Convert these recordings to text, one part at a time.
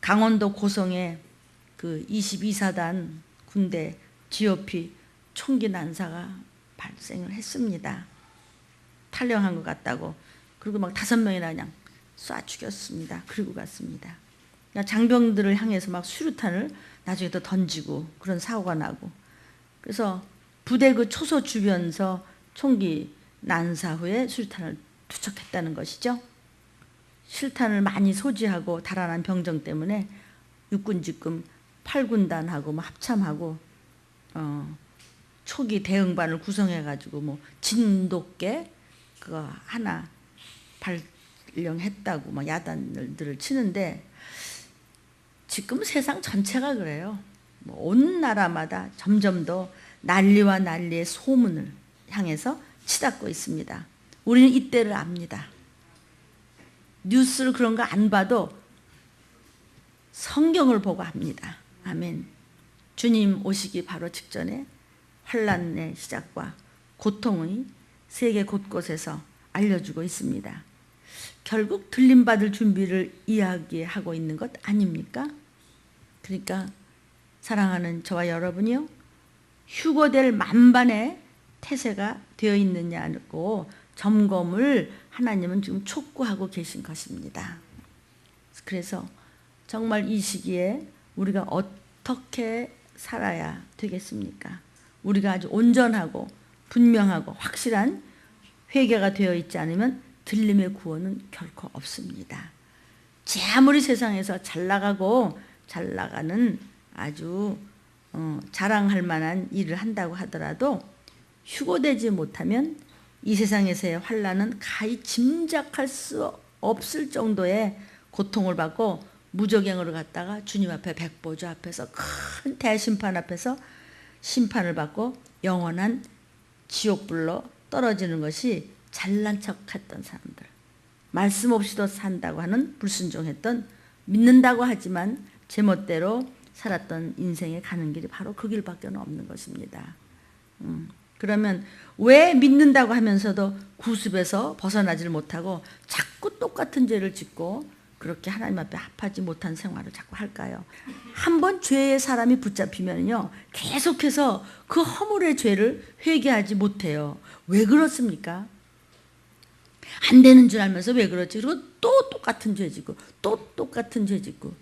강원도 고성에 그 22사단 군대 GOP 총기 난사가 발생을 했습니다. 탈영한 것 같다고. 그리고 막 5명이나 그냥 쏴 죽였습니다. 그리고 갔습니다. 그러니까 장병들을 향해서 막 수류탄을 나중에 또 던지고 그런 사고가 나고. 그래서 부대 그 초소 주변에서 총기 난사 후에 수류탄을 투척했다는 것이죠. 실탄을 많이 소지하고 달아난 병정 때문에 육군 직금 8군단하고 뭐 합참하고 초기 대응반을 구성해가지고 뭐 진돗개 그거 하나 발령했다고 막 야단들을 치는데 지금 세상 전체가 그래요. 뭐 온 나라마다 점점 더 난리와 난리의 소문을 향해서 치닫고 있습니다. 우리는 이때를 압니다. 뉴스를 그런 거 안 봐도 성경을 보고 합니다. 아멘. 주님 오시기 바로 직전에 환난의 시작과 고통의 세계 곳곳에서 알려주고 있습니다. 결국 들림받을 준비를 이야기하고 있는 것 아닙니까? 그러니까 사랑하는 저와 여러분이요, 휴거될 만반의 태세가 되어 있느냐고 점검을 하나님은 지금 촉구하고 계신 것입니다. 그래서 정말 이 시기에 우리가 어떻게 살아야 되겠습니까? 우리가 아주 온전하고 분명하고 확실한 회개가 되어 있지 않으면 들림의 구원은 결코 없습니다. 제 아무리 세상에서 잘 나가고 잘 나가는 아주 자랑할 만한 일을 한다고 하더라도 휴거되지 못하면 이 세상에서의 환난은 가히 짐작할 수 없을 정도의 고통을 받고 무저갱으로 갔다가 주님 앞에 백보좌 앞에서 큰 대심판 앞에서 심판을 받고 영원한 지옥불로 떨어지는 것이 잘난 척했던 사람들, 말씀 없이도 산다고 하는 불순종했던, 믿는다고 하지만 제멋대로 살았던 인생에 가는 길이 바로 그 길밖에 없는 것입니다. 그러면 왜 믿는다고 하면서도 구습에서 벗어나지를 못하고 자꾸 똑같은 죄를 짓고 그렇게 하나님 앞에 합하지 못한 생활을 자꾸 할까요? 한번 죄의 사람이 붙잡히면요, 계속해서 그 허물의 죄를 회개하지 못해요. 왜 그렇습니까? 안 되는 줄 알면서 왜 그렇지? 그리고 또 똑같은 죄 짓고 또 똑같은 죄 짓고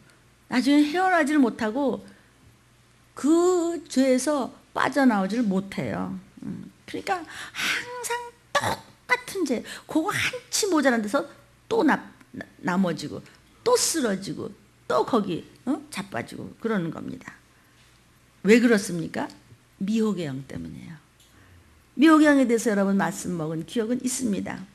나중에 헤어나지를 못하고 그 죄에서 빠져나오지를 못해요. 그러니까 항상 똑같은 죄, 그거 한치 모자란 데서 또 나머지고 또 쓰러지고 또 거기 자빠지고 그러는 겁니다. 왜 그렇습니까? 미혹의 영 때문이에요. 미혹의 영에 대해서 여러분 말씀 먹은 기억은 있습니다.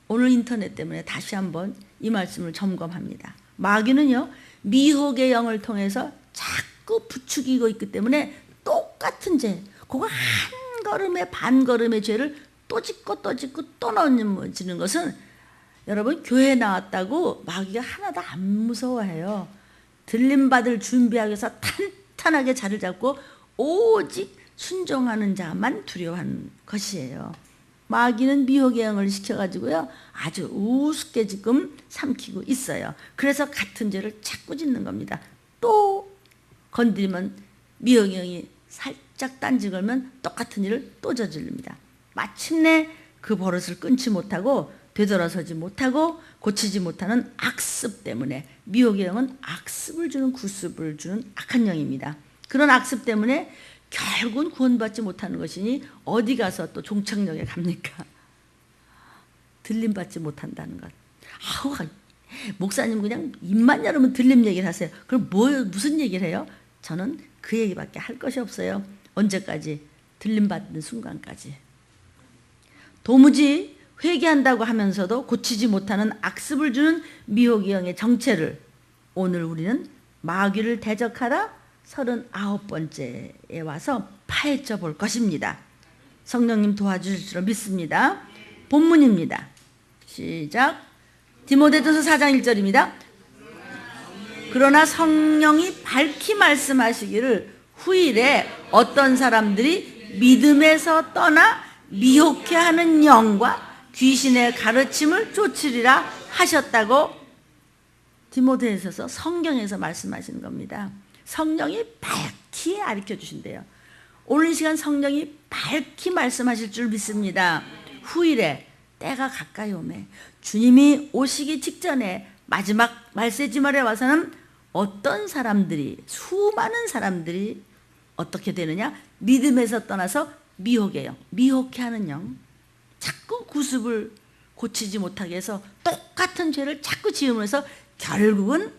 오늘 인터넷 때문에 다시 한번 이 말씀을 점검합니다. 마귀는요, 미혹의 영을 통해서 자꾸 부추기고 있기 때문에 똑같은 죄, 그거 한 걸음에 반 걸음의 죄를 또 짓고 또 짓고 또 넘어지는 것은 여러분 교회에 나왔다고 마귀가 하나도 안 무서워해요. 들림받을 준비하기 위해서 탄탄하게 자리를 잡고 오직 순종하는 자만 두려워하는 것이에요. 마귀는 미혹의 영을 시켜가지고요, 아주 우습게 지금 삼키고 있어요. 그래서 같은 죄를 자꾸 짓는 겁니다. 또 건드리면 미혹의 영이 살짝 딴지 걸면 똑같은 일을 또 저지릅니다. 마침내 그 버릇을 끊지 못하고 되돌아서지 못하고 고치지 못하는 악습 때문에, 미혹의 영은 악습을 주는, 구습을 주는 악한 영입니다. 그런 악습 때문에 결국은 구원받지 못하는 것이니 어디 가서 또 종착역에 갑니까? 들림받지 못한다는 것. 아우, 목사님 그냥 입만 열으면 들림 얘기를 하세요. 그럼 무슨 얘기를 해요? 저는 그 얘기밖에 할 것이 없어요. 언제까지? 들림받는 순간까지. 도무지 회개한다고 하면서도 고치지 못하는 악습을 주는 미혹의 영의 정체를 오늘 우리는 마귀를 대적하라 39번째에 와서 파헤쳐 볼 것입니다. 성령님 도와주실 줄 믿습니다. 본문입니다. 시작. 디모데전서 4장 1절입니다. 그러나 성령이 밝히 말씀하시기를 후일에 어떤 사람들이 믿음에서 떠나 미혹해 하는 영과 귀신의 가르침을 쫓으리라 하셨다고 디모데후서에서 성경에서 말씀하시는 겁니다. 성령이 밝히 가르쳐 주신대요. 오늘 이 시간 성령이 밝히 말씀하실 줄 믿습니다. 후일에 때가 가까이 오매 주님이 오시기 직전에 마지막 말세지말에 와서는 어떤 사람들이, 수많은 사람들이 어떻게 되느냐? 믿음에서 떠나서 미혹의 영, 미혹해 하는 영, 자꾸 구습을 고치지 못하게 해서 똑같은 죄를 자꾸 지으면서 결국은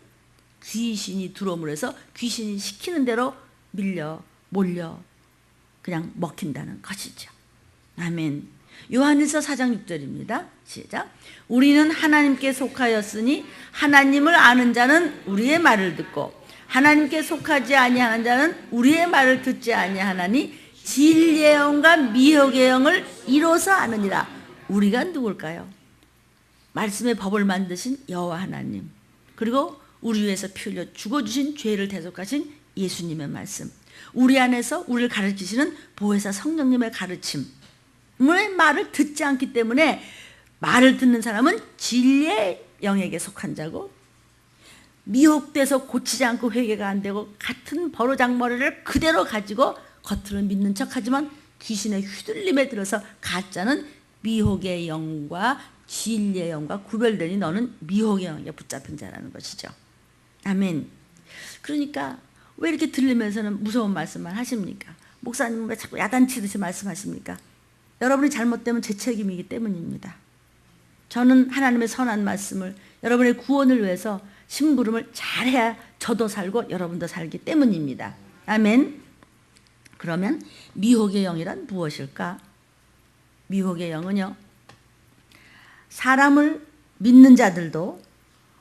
귀신이 들어옴으로 해서 귀신이 시키는 대로 몰려 그냥 먹힌다는 것이죠. 아멘. 요한일서 4장 6절입니다. 시작. 우리는 하나님께 속하였으니 하나님을 아는 자는 우리의 말을 듣고 하나님께 속하지 아니하는 자는 우리의 말을 듣지 아니하나니 진리의 영과 미혹의 영을 이로써 아느니라. 우리가 누굴까요? 말씀의 법을 만드신 여호와 하나님, 그리고 우리 위해서 피 흘려 죽어주신 죄를 대속하신 예수님의 말씀, 우리 안에서 우리를 가르치시는 보혜사 성령님의 가르침의 말을 듣지 않기 때문에 말을 듣는 사람은 진리의 영에게 속한 자고, 미혹돼서 고치지 않고 회개가 안 되고 같은 버르장머리를 그대로 가지고 겉으로 믿는 척하지만 귀신의 휘둘림에 들어서 가짜는 미혹의 영과 진리의 영과 구별되니 너는 미혹의 영에 붙잡힌 자라는 것이죠. 아멘. 그러니까 왜 이렇게 들리면서는 무서운 말씀만 하십니까? 목사님은 왜 자꾸 야단치듯이 말씀하십니까? 여러분이 잘못되면 제 책임이기 때문입니다. 저는 하나님의 선한 말씀을, 여러분의 구원을 위해서 심부름을 잘해야 저도 살고 여러분도 살기 때문입니다. 아멘. 그러면 미혹의 영이란 무엇일까? 미혹의 영은요, 사람을 믿는 자들도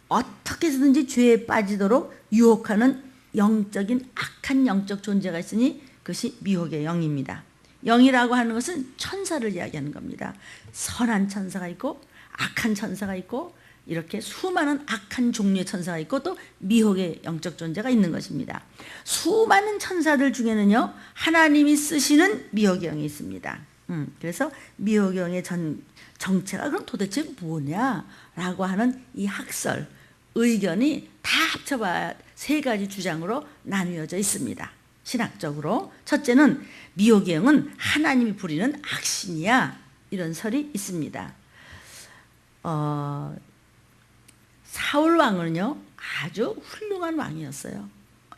어떻게 해서든지 죄에 빠지도록 유혹하는 영적인 악한 영적 존재가 있으니 그것이 미혹의 영입니다. 영이라고 하는 것은 천사를 이야기하는 겁니다. 선한 천사가 있고 악한 천사가 있고 이렇게 수많은 악한 종류의 천사가 있고 또 미혹의 영적 존재가 있는 것입니다. 수많은 천사들 중에는요, 하나님이 쓰시는 미혹의 영이 있습니다. 그래서 미혹의 영의 정체가 그럼 도대체 뭐냐라고 하는 이 학설, 의견이 다 합쳐봐야 세 가지 주장으로 나뉘어져 있습니다. 신학적으로 첫째는 미혹의 영은 하나님이 부리는 악신이야, 이런 설이 있습니다. 사울 왕은요 아주 훌륭한 왕이었어요.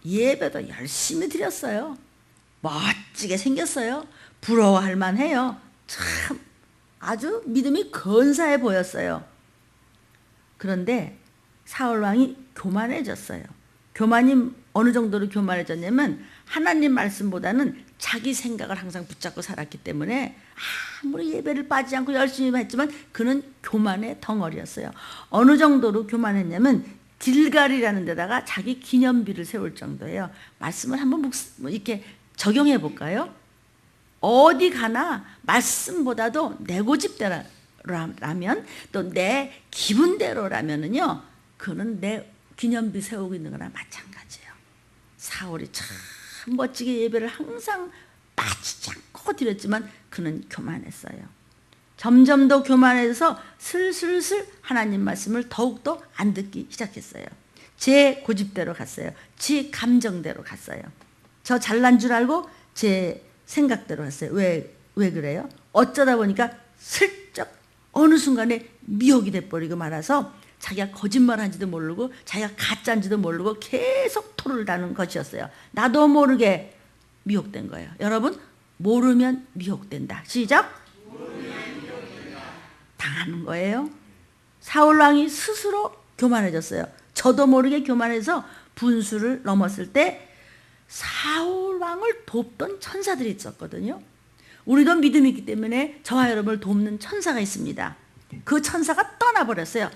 예배도 열심히 드렸어요. 멋지게 생겼어요. 부러워할 만해요. 참 아주 믿음이 근사해 보였어요. 그런데 사울 왕이 교만해졌어요. 교만이 어느 정도로 교만해졌냐면 하나님 말씀보다는 자기 생각을 항상 붙잡고 살았기 때문에 아무리 예배를 빠지지 않고 열심히 했지만 그는 교만의 덩어리였어요. 어느 정도로 교만했냐면 길갈이라는 데다가 자기 기념비를 세울 정도예요. 말씀을 한번 이렇게 적용해 볼까요? 어디 가나 말씀보다도 내 고집대로라면 또 내 기분대로라면은요, 그는 내 기념비 세우고 있는 거나 마찬가지예요. 사울이 참 멋지게 예배를 항상 빠지지 않고 드렸지만 그는 교만했어요. 점점 더 교만해서 슬슬슬 하나님 말씀을 더욱더 안 듣기 시작했어요. 제 고집대로 갔어요. 제 감정대로 갔어요. 저 잘난 줄 알고 제 생각대로 갔어요. 왜 그래요? 어쩌다 보니까 슬쩍 어느 순간에 미혹이 돼버리고 말아서 자기가 거짓말한지도 모르고 자기가 가짜인지도 모르고 계속 토를 다는 것이었어요. 나도 모르게 미혹된 거예요. 여러분, 모르면 미혹된다. 시작. 모르면 미혹된다. 당하는 거예요. 사울왕이 스스로 교만해졌어요. 저도 모르게 교만해서 분수를 넘었을 때 사울왕을 돕던 천사들이 있었거든요. 우리도 믿음이 있기 때문에 저와 여러분을 돕는 천사가 있습니다. 그 천사가 떠나버렸어요.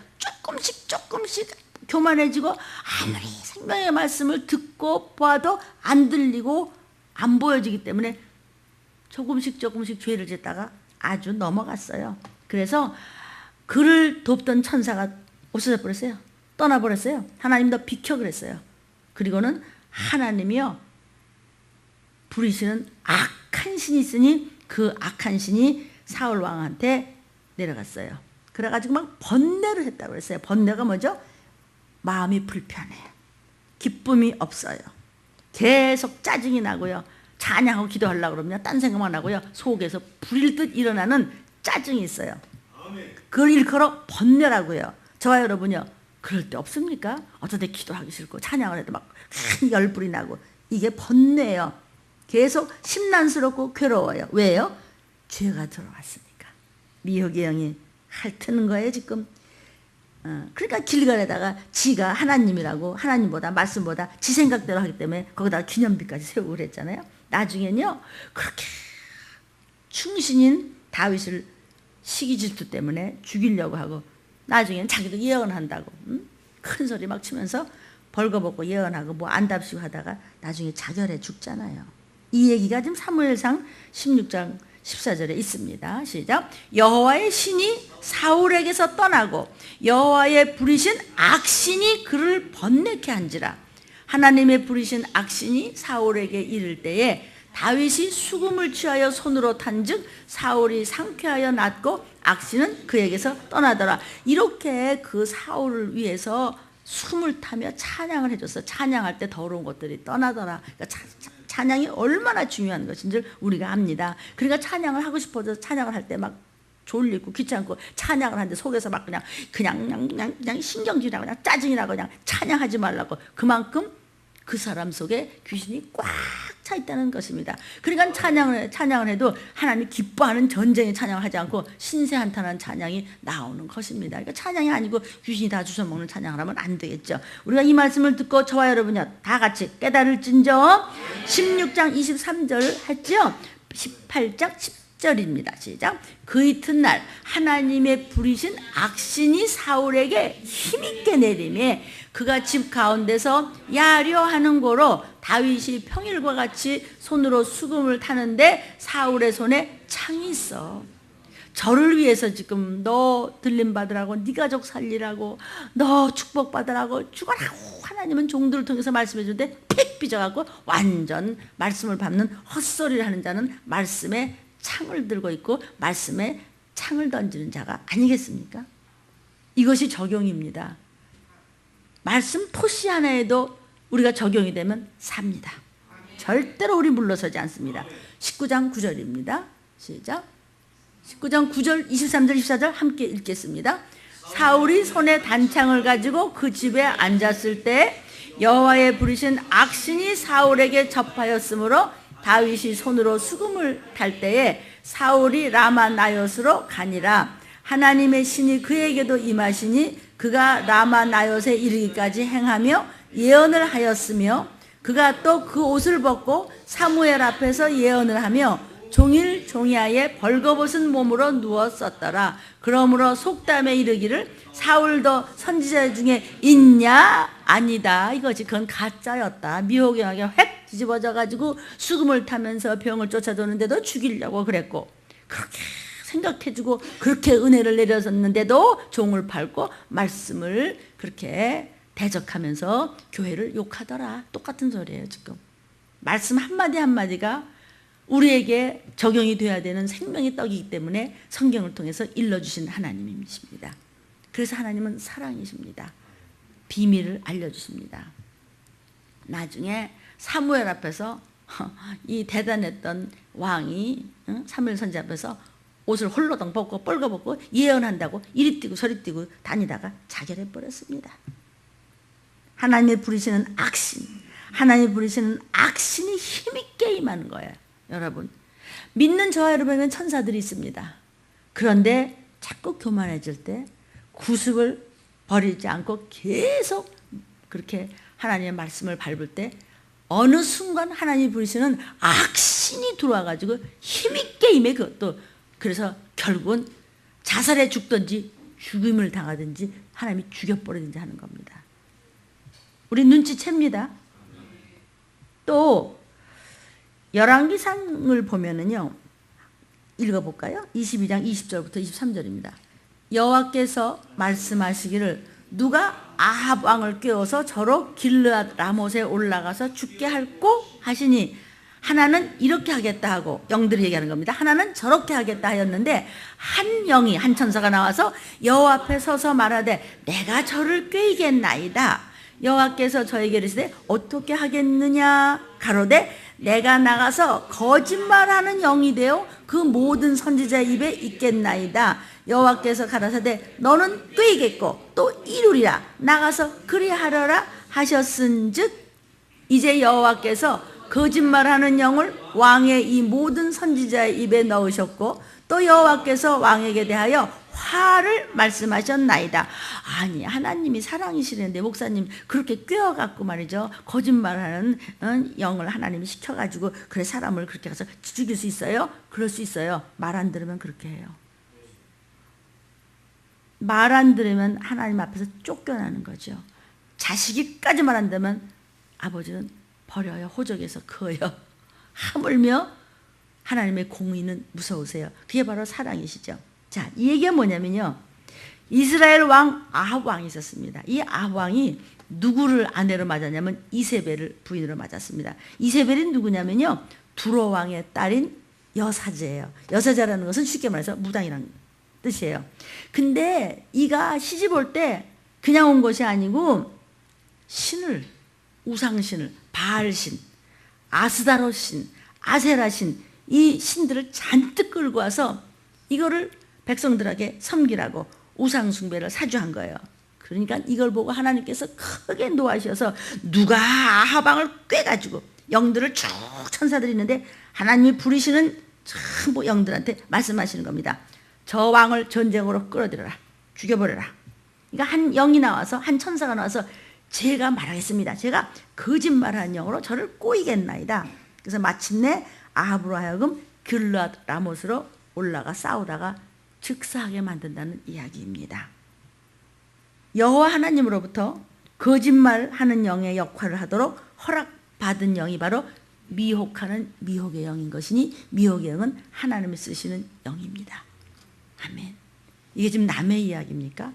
조금씩 교만해지고 아무리 생명의 말씀을 듣고 봐도 안 들리고 안 보여지기 때문에 조금씩 죄를 짓다가 아주 넘어갔어요. 그래서 그를 돕던 천사가 없어져 버렸어요. 떠나버렸어요. 하나님 너 비켜 그랬어요. 그리고는 하나님이요 부리시는 악한 신이 있으니 그 악한 신이 사울 왕한테 내려갔어요. 그래가지고 막 번뇌를 했다고 그랬어요. 번뇌가 뭐죠? 마음이 불편해요. 기쁨이 없어요. 계속 짜증이 나고요. 찬양하고 기도하려고 그러면 딴 생각만 하고요. 속에서 불일 듯 일어나는 짜증이 있어요. 그걸 일컬어 번뇌라고요. 저와 여러분요, 그럴 때 없습니까? 어떤 때 기도하기 싫고 찬양을 해도 막 열불이 나고, 이게 번뇌예요. 계속 심란스럽고 괴로워요. 왜요? 죄가 들어왔으니까. 미혹의 영이 핥는 거예요 지금. 그러니까 길갈에다가 지가 하나님이라고, 하나님보다 말씀보다 지 생각대로 하기 때문에 거기다가 기념비까지 세우고 그랬잖아요. 나중엔요, 그렇게 충신인 다윗을 시기 질투 때문에 죽이려고 하고, 나중엔 자기도 예언한다고 큰 소리 막 치면서 벌거벗고 예언하고 뭐 안답시고 하다가 나중에 자결해 죽잖아요. 이 얘기가 지금 사무엘상 16장 14절에 있습니다. 시작. 여호와의 신이 사울에게서 떠나고 여호와의 부리신 악신이 그를 번뇌케 한지라. 하나님의 부리신 악신이 사울에게 이를 때에 다윗이 수금을 취하여 손으로 탄즉 사울이 상쾌하여 낫고 악신은 그에게서 떠나더라. 이렇게 그 사울을 위해서 숨을 타며 찬양을 해줬어. 찬양할 때 더러운 것들이 떠나더라. 그러니까 찬양이 얼마나 중요한 것인지 우리가 압니다. 그러니까 찬양을 하고 싶어서 찬양을 할 때 막 졸리고 귀찮고 찬양을 하는데 속에서 막 그냥 신경질이라고 그냥 짜증이라고 그냥 찬양하지 말라고. 그만큼 그 사람 속에 귀신이 꽉 차 있다는 것입니다. 그러니까 찬양을 해도 하나님 기뻐하는 전쟁의 찬양을 하지 않고 신세한탄한 찬양이 나오는 것입니다. 그러니까 찬양이 아니고 귀신이 다 주워먹는 찬양을 하면 안 되겠죠. 우리가 이 말씀을 듣고 저와 여러분이 다 같이 깨달을진저 16장 23절 했죠. 18장 10절입니다. 시작. 그 이튿날 하나님의 부리신 악신이 사울에게 힘있게 내림에 그가 집 가운데서 야려하는 고로 다윗이 평일과 같이 손으로 수금을 타는데 사울의 손에 창이 있어. 저를 위해서 지금 너 들림 받으라고, 네 가족 살리라고, 너 축복 받으라고 죽어라고 하나님은 종들을 통해서 말씀해 주는데 픽 삐져갖고 완전 말씀을 밟는 헛소리를 하는 자는 말씀에 창을 들고 있고 말씀에 창을 던지는 자가 아니겠습니까? 이것이 적용입니다. 말씀 토시 하나에도 우리가 적용이 되면 삽니다. 절대로 우리 물러서지 않습니다. 19장 9절입니다. 시작. 19장 9절, 23절, 24절 함께 읽겠습니다. 사울이 손에 단창을 가지고 그 집에 앉았을 때 여호와의 부르신 악신이 사울에게 접하였으므로 다윗이 손으로 수금을 탈 때에 사울이 라마 나옅으로 가니라. 하나님의 신이 그에게도 임하시니 그가 라마 나옅에 이르기까지 행하며 예언을 하였으며 그가 또 그 옷을 벗고 사무엘 앞에서 예언을 하며 종일 종이하에 벌거벗은 몸으로 누웠었더라. 그러므로 속담에 이르기를 사울도 선지자 중에 있냐? 아니다. 이거지. 그건 가짜였다. 미혹영하게 획 뒤집어져 가지고 수금을 타면서 병을 쫓아도는데도 죽이려고 그랬고, 그렇게 생각해주고 그렇게 은혜를 내려줬는데도 종을 팔고 말씀을 그렇게 대적하면서 교회를 욕하더라. 똑같은 소리예요 지금. 말씀 한마디 한마디가 우리에게 적용이 돼야 되는 생명의 떡이기 때문에 성경을 통해서 일러주신 하나님이십니다. 그래서 하나님은 사랑이십니다. 비밀을 알려주십니다. 나중에 사무엘 앞에서 이 대단했던 왕이 사무엘 선지 앞에서 옷을 홀로당 벗고 뻘거벗고 예언한다고 이리 뛰고 저리 뛰고 다니다가 자결해버렸습니다. 하나님의 부리시는 악신, 하나님의 부리시는 악신이 힘있게 임하는 거예요. 여러분, 믿는 저와 여러분에게는 천사들이 있습니다. 그런데 자꾸 교만해질 때 구습을 버리지 않고 계속 그렇게 하나님의 말씀을 밟을 때 어느 순간 하나님이 부리시는 악신이 들어와가지고 힘있게 임해. 그것도 그래서 결국은 자살해 죽든지 죽임을 당하든지 하나님이 죽여버리든지 하는 겁니다. 우리 눈치챕니다. 또 열왕기상을 보면은요, 읽어볼까요? 22장 20절부터 23절입니다. 여호와께서 말씀하시기를 누가 아합 왕을 깨워서 저로 길르앗 라못에 올라가서 죽게 할꼬 하시니 하나는 이렇게 하겠다 하고 영들이 얘기하는 겁니다. 하나는 저렇게 하겠다 하였는데 한 영이 한 천사가 나와서 여호와 앞에 서서 말하되 내가 저를 꾀이겠나이다. 여호와께서 저에게 이르시되 어떻게 하겠느냐 가로되 내가 나가서 거짓말하는 영이 되어 그 모든 선지자의 입에 있겠나이다. 여호와께서 가라사대 너는 꾀이겠고 또 이루리라. 나가서 그리하려라 하셨은즉 이제 여호와께서 거짓말하는 영을 왕의 이 모든 선지자의 입에 넣으셨고 또 여호와께서 왕에게 대하여 화를 말씀하셨나이다. 아니 하나님이 사랑이시는데 목사님 그렇게 꿰어갖고 말이죠 거짓말하는 영을 하나님이 시켜가지고 그래 사람을 그렇게 가서 죽일 수 있어요? 그럴 수 있어요. 말 안 들으면 그렇게 해요. 말 안 들으면 하나님 앞에서 쫓겨나는 거죠. 자식이까지 말 안 들으면 아버지는 버려요. 호적에서 커요. 하물며 하나님의 공의는 무서우세요. 그게 바로 사랑이시죠. 자, 이 얘기가 뭐냐면요. 이스라엘 왕 아합 왕이 있었습니다. 이 아합 왕이 누구를 아내로 맞았냐면 이세벨을 부인으로 맞았습니다. 이세벨이 누구냐면요. 두로 왕의 딸인 여사제예요. 여사제라는 것은 쉽게 말해서 무당이라는 뜻이에요. 근데 이가 시집 올 때 그냥 온 것이 아니고 신을, 우상신을, 바알신, 아스다롯신, 아세라신 이 신들을 잔뜩 끌고 와서 이거를 백성들에게 섬기라고 우상 숭배를 사주한 거예요. 그러니까 이걸 보고 하나님께서 크게 노하셔서 누가 아합 왕을 꿰가지고 영들을 쭉 천사들이 있는데 하나님이 부리시는 전부 영들한테 말씀하시는 겁니다. 저 왕을 전쟁으로 끌어들여라. 죽여버려라. 그러니까 한 영이 나와서 한 천사가 나와서 제가 말하겠습니다. 제가 거짓말하는 영으로 저를 꼬이겠나이다. 그래서 마침내 아합으로 하여금 길르앗 라못으로 올라가 싸우다가 즉사하게 만든다는 이야기입니다. 여호와 하나님으로부터 거짓말하는 영의 역할을 하도록 허락받은 영이 바로 미혹하는 미혹의 영인 것이니 미혹의 영은 하나님이 쓰시는 영입니다. 아멘. 이게 지금 남의 이야기입니까?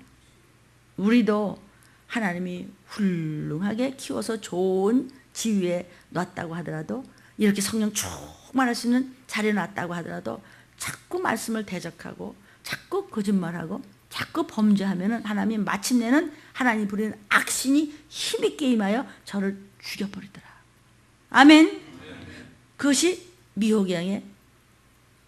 우리도 하나님이 훌륭하게 키워서 좋은 지위에 놨다고 하더라도 이렇게 성령 충만할 수 있는 자리에 놨다고 하더라도 자꾸 말씀을 대적하고 자꾸 거짓말하고 자꾸 범죄하면 하나님 마침내는 하나님 부리는 악신이 힘있게 임하여 저를 죽여버리더라. 아멘. 그것이 미혹의 영의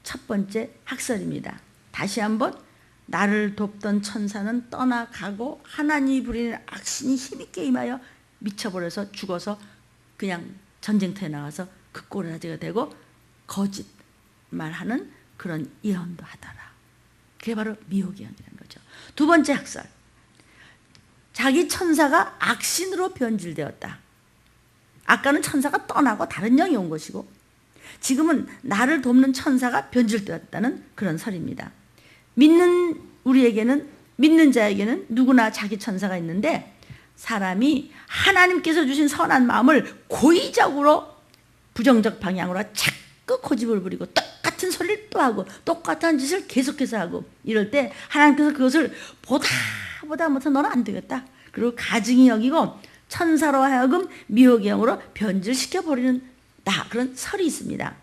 첫 번째 학설입니다. 다시 한번 나를 돕던 천사는 떠나가고 하나님이 부리는 악신이 힘있게 임하여 미쳐버려서 죽어서 그냥 전쟁터에 나가서 그 꼬라지가 되고 거짓말하는 그런 예언도 하더라. 그게 바로 미혹의 영이라는 거죠. 두 번째 학설. 자기 천사가 악신으로 변질되었다. 아까는 천사가 떠나고 다른 영이 온 것이고 지금은 나를 돕는 천사가 변질되었다는 그런 설입니다. 믿는 우리에게는 믿는 자에게는 누구나 자기 천사가 있는데 사람이 하나님께서 주신 선한 마음을 고의적으로 부정적 방향으로 자꾸 고집을 부리고 똑같은 소리를 또 하고 똑같은 짓을 계속해서 하고 이럴 때 하나님께서 그것을 보다 못해 너는 안 되겠다. 그리고 가증히 여기고 천사로 하여금 미혹의 영으로 변질시켜버리는 그런 설이 있습니다.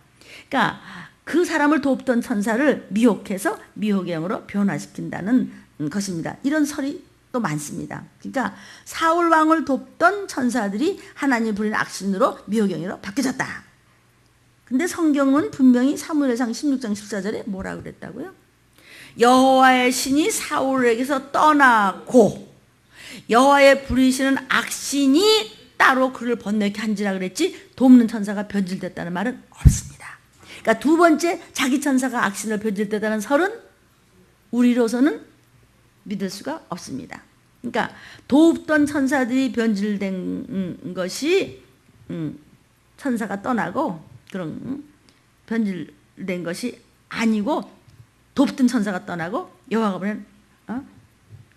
그러니까 그 사람을 돕던 천사를 미혹해서 미혹의 영으로 변화시킨다는 것입니다. 이런 설이 또 많습니다. 그러니까 사울 왕을 돕던 천사들이 하나님 부리는 악신으로 미혹의 영으로 바뀌어졌다. 근데 성경은 분명히 사무엘상 16장 14절에 뭐라고 그랬다고요? 여호와의 신이 사울에게서 떠나고 여호와의 부리시는 악신이 따로 그를 번뇌케 한지라 그랬지 돕는 천사가 변질됐다는 말은 없습니다. 그러니까 두 번째 자기 천사가 악신으로 변질됐다는 설은 우리로서는 믿을 수가 없습니다. 그러니까 돕던 천사들이 변질된 것이 천사가 떠나고 그런 변질된 것이 아니고 돕던 천사가 떠나고 여호와가 보낸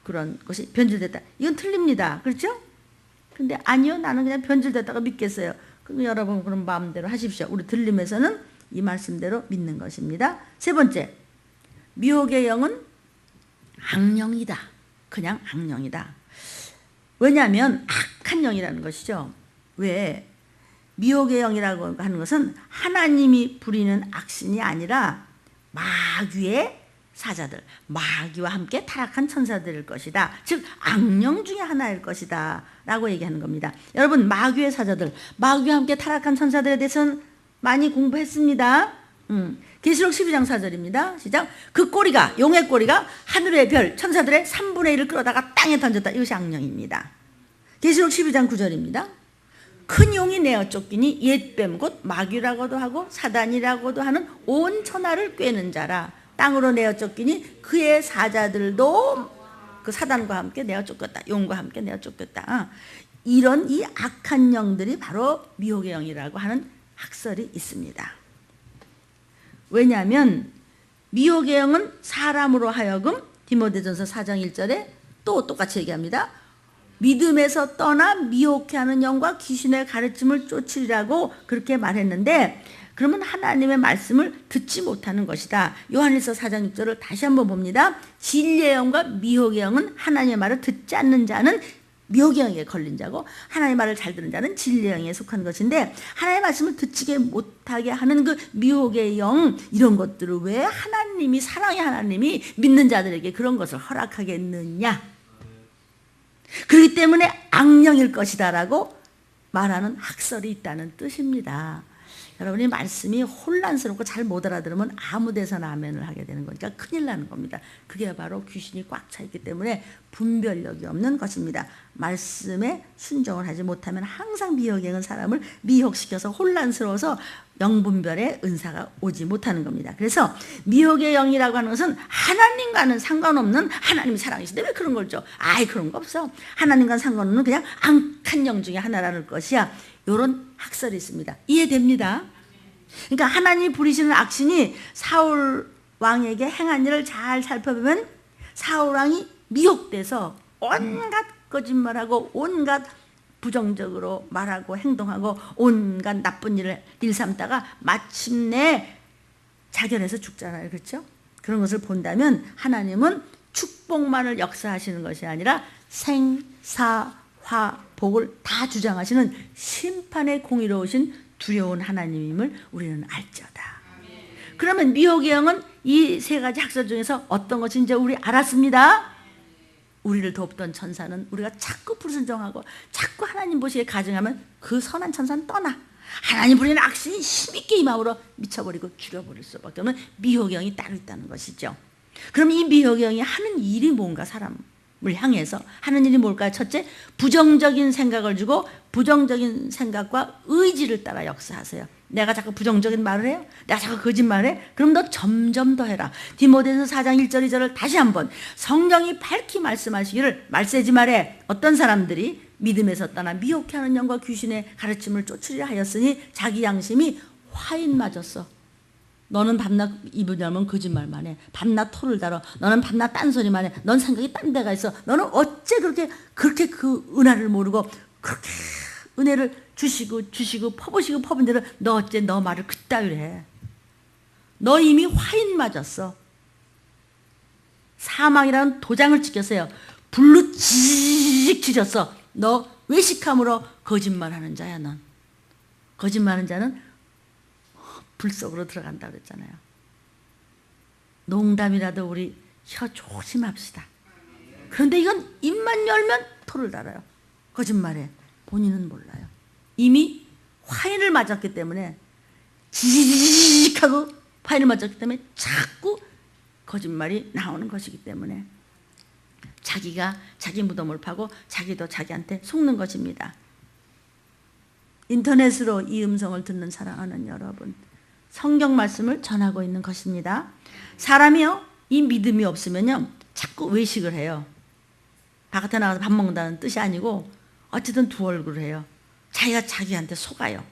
그런 것이 변질됐다. 이건 틀립니다. 그렇죠? 근데 아니요, 나는 그냥 변질됐다고 믿겠어요. 그럼 여러분 그런 마음대로 하십시오. 우리 들림에서는 이 말씀대로 믿는 것입니다. 세 번째, 미혹의 영은 악령이다. 그냥 악령이다. 왜냐하면 악한 영이라는 것이죠. 왜? 미혹의 영이라고 하는 것은 하나님이 부리는 악신이 아니라 마귀의 사자들, 마귀와 함께 타락한 천사들일 것이다. 즉 악령 중에 하나일 것이다 라고 얘기하는 겁니다. 여러분, 마귀의 사자들, 마귀와 함께 타락한 천사들에 대해서는 많이 공부했습니다. 계시록 12장 4절입니다. 시작. 그 꼬리가, 용의 꼬리가 하늘의 별 천사들의 3분의 1을 끌어다가 땅에 던졌다. 이것이 악령입니다. 계시록 12장 9절입니다. 큰 용이 내어 쫓기니 옛뱀 곧 마귀라고도 하고 사단이라고도 하는 온 천하를 꿰는 자라. 땅으로 내어 쫓기니 그의 사자들도 그 사단과 함께 내어 쫓겼다. 용과 함께 내어 쫓겼다. 이런 이 악한 영들이 바로 미혹의 영이라고 하는 학설이 있습니다. 왜냐하면 미혹의 영은 사람으로 하여금 디모데전서 4장 1절에 또 똑같이 얘기합니다. 믿음에서 떠나 미혹해 하는 영과 귀신의 가르침을 쫓으리라고 그렇게 말했는데, 그러면 하나님의 말씀을 듣지 못하는 것이다. 요한일서 4장 6절을 다시 한번 봅니다. 진리의 영과 미혹의 영은 하나님의 말을 듣지 않는 자는 미혹의 영에 걸린 자고, 하나님의 말을 잘 듣는 자는 진리의 영에 속한 것인데, 하나님의 말씀을 듣지 못하게 하는 그 미혹의 영, 이런 것들을 왜 하나님이, 사랑의 하나님이 믿는 자들에게 그런 것을 허락하겠느냐. 그렇기 때문에 악령일 것이다 라고 말하는 학설이 있다는 뜻입니다. 여러분이 말씀이 혼란스럽고 잘 못 알아들으면 아무 데서나 아멘을 하게 되는 거니까 큰일 나는 겁니다. 그게 바로 귀신이 꽉 차 있기 때문에 분별력이 없는 것입니다. 말씀에 순종을 하지 못하면 항상 미혹행은 사람을 미혹시켜서 혼란스러워서 영분별의 은사가 오지 못하는 겁니다. 그래서 미혹의 영이라고 하는 것은 하나님과는 상관없는, 하나님이 사랑이신데 왜 그런 걸 줘? 아이, 그런 거 없어. 하나님과는 상관없는 그냥 악한 영 중에 하나라는 것이야. 이런 학설이 있습니다. 이해됩니다? 그러니까 하나님이 부리시는 악신이 사울 왕에게 행한 일을 잘 살펴보면 사울 왕이 미혹돼서 온갖 거짓말하고 온갖 부정적으로 말하고 행동하고 온갖 나쁜 일을 일삼다가 마침내 자결해서 죽잖아요. 그렇죠? 그런 것을 본다면 하나님은 축복만을 역사하시는 것이 아니라 생사 화 복을 다 주장하시는 심판의 공의로우신 두려운 하나님임을 우리는 알지어다. 그러면 미혹의 영은 이 세 가지 학설 중에서 어떤 것인지 우리 알았습니다. 우리를 돕던 천사는 우리가 자꾸 불순종하고 자꾸 하나님 보시기에 가증하면 그 선한 천사는 떠나 하나님 부리는 악신이 힘있게 이 마음으로 미쳐버리고 죽여버릴 수밖에 없는 미혹의 영이 따로 있다는 것이죠. 그럼 이 미혹의 영이 하는 일이 뭔가, 사람을 향해서 하는 일이 뭘까요? 첫째, 부정적인 생각을 주고 부정적인 생각과 의지를 따라 역사하세요. 내가 자꾸 부정적인 말을 해요? 내가 자꾸 거짓말을 해? 그럼 너 점점 더 해라. 디모데전서 4장 1절 2절을 다시 한번 성경이 밝히 말씀하시기를 말세지 말에 어떤 사람들이 믿음에서 떠나 미혹해하는 영과 귀신의 가르침을 쫓으려 하였으니 자기 양심이 화인 맞았어. 너는 밤낮 입을 열면 거짓말만 해. 밤낮 토를 달아. 너는 밤낮 딴소리만 해. 넌 생각이 딴 데가 있어. 너는 어째 그렇게 그 은혜를 모르고 그렇게 은혜를 주시고 퍼부은 대로 너 어째 너 말을 그따위로 해. 너 이미 화인 맞았어. 사망이라는 도장을 찍혔어요. 불로 지직 지졌어. 너 외식함으로 거짓말하는 자야. 넌 거짓말하는 자는 불 속으로 들어간다 그랬잖아요. 농담이라도 우리 혀 조심합시다. 그런데 이건 입만 열면 토를 달아요. 거짓말해. 본인은 몰라요. 이미 화인을 맞았기 때문에 지직하고 화인을 맞았기 때문에 자꾸 거짓말이 나오는 것이기 때문에 자기가 자기 무덤을 파고 자기도 자기한테 속는 것입니다. 인터넷으로 이 음성을 듣는 사랑하는 여러분, 성경 말씀을 전하고 있는 것입니다. 사람이요, 이 믿음이 없으면요 자꾸 외식을 해요. 바깥에 나가서 밥 먹는다는 뜻이 아니고 어쨌든 두 얼굴을 해요. 자기가 자기한테 속아요.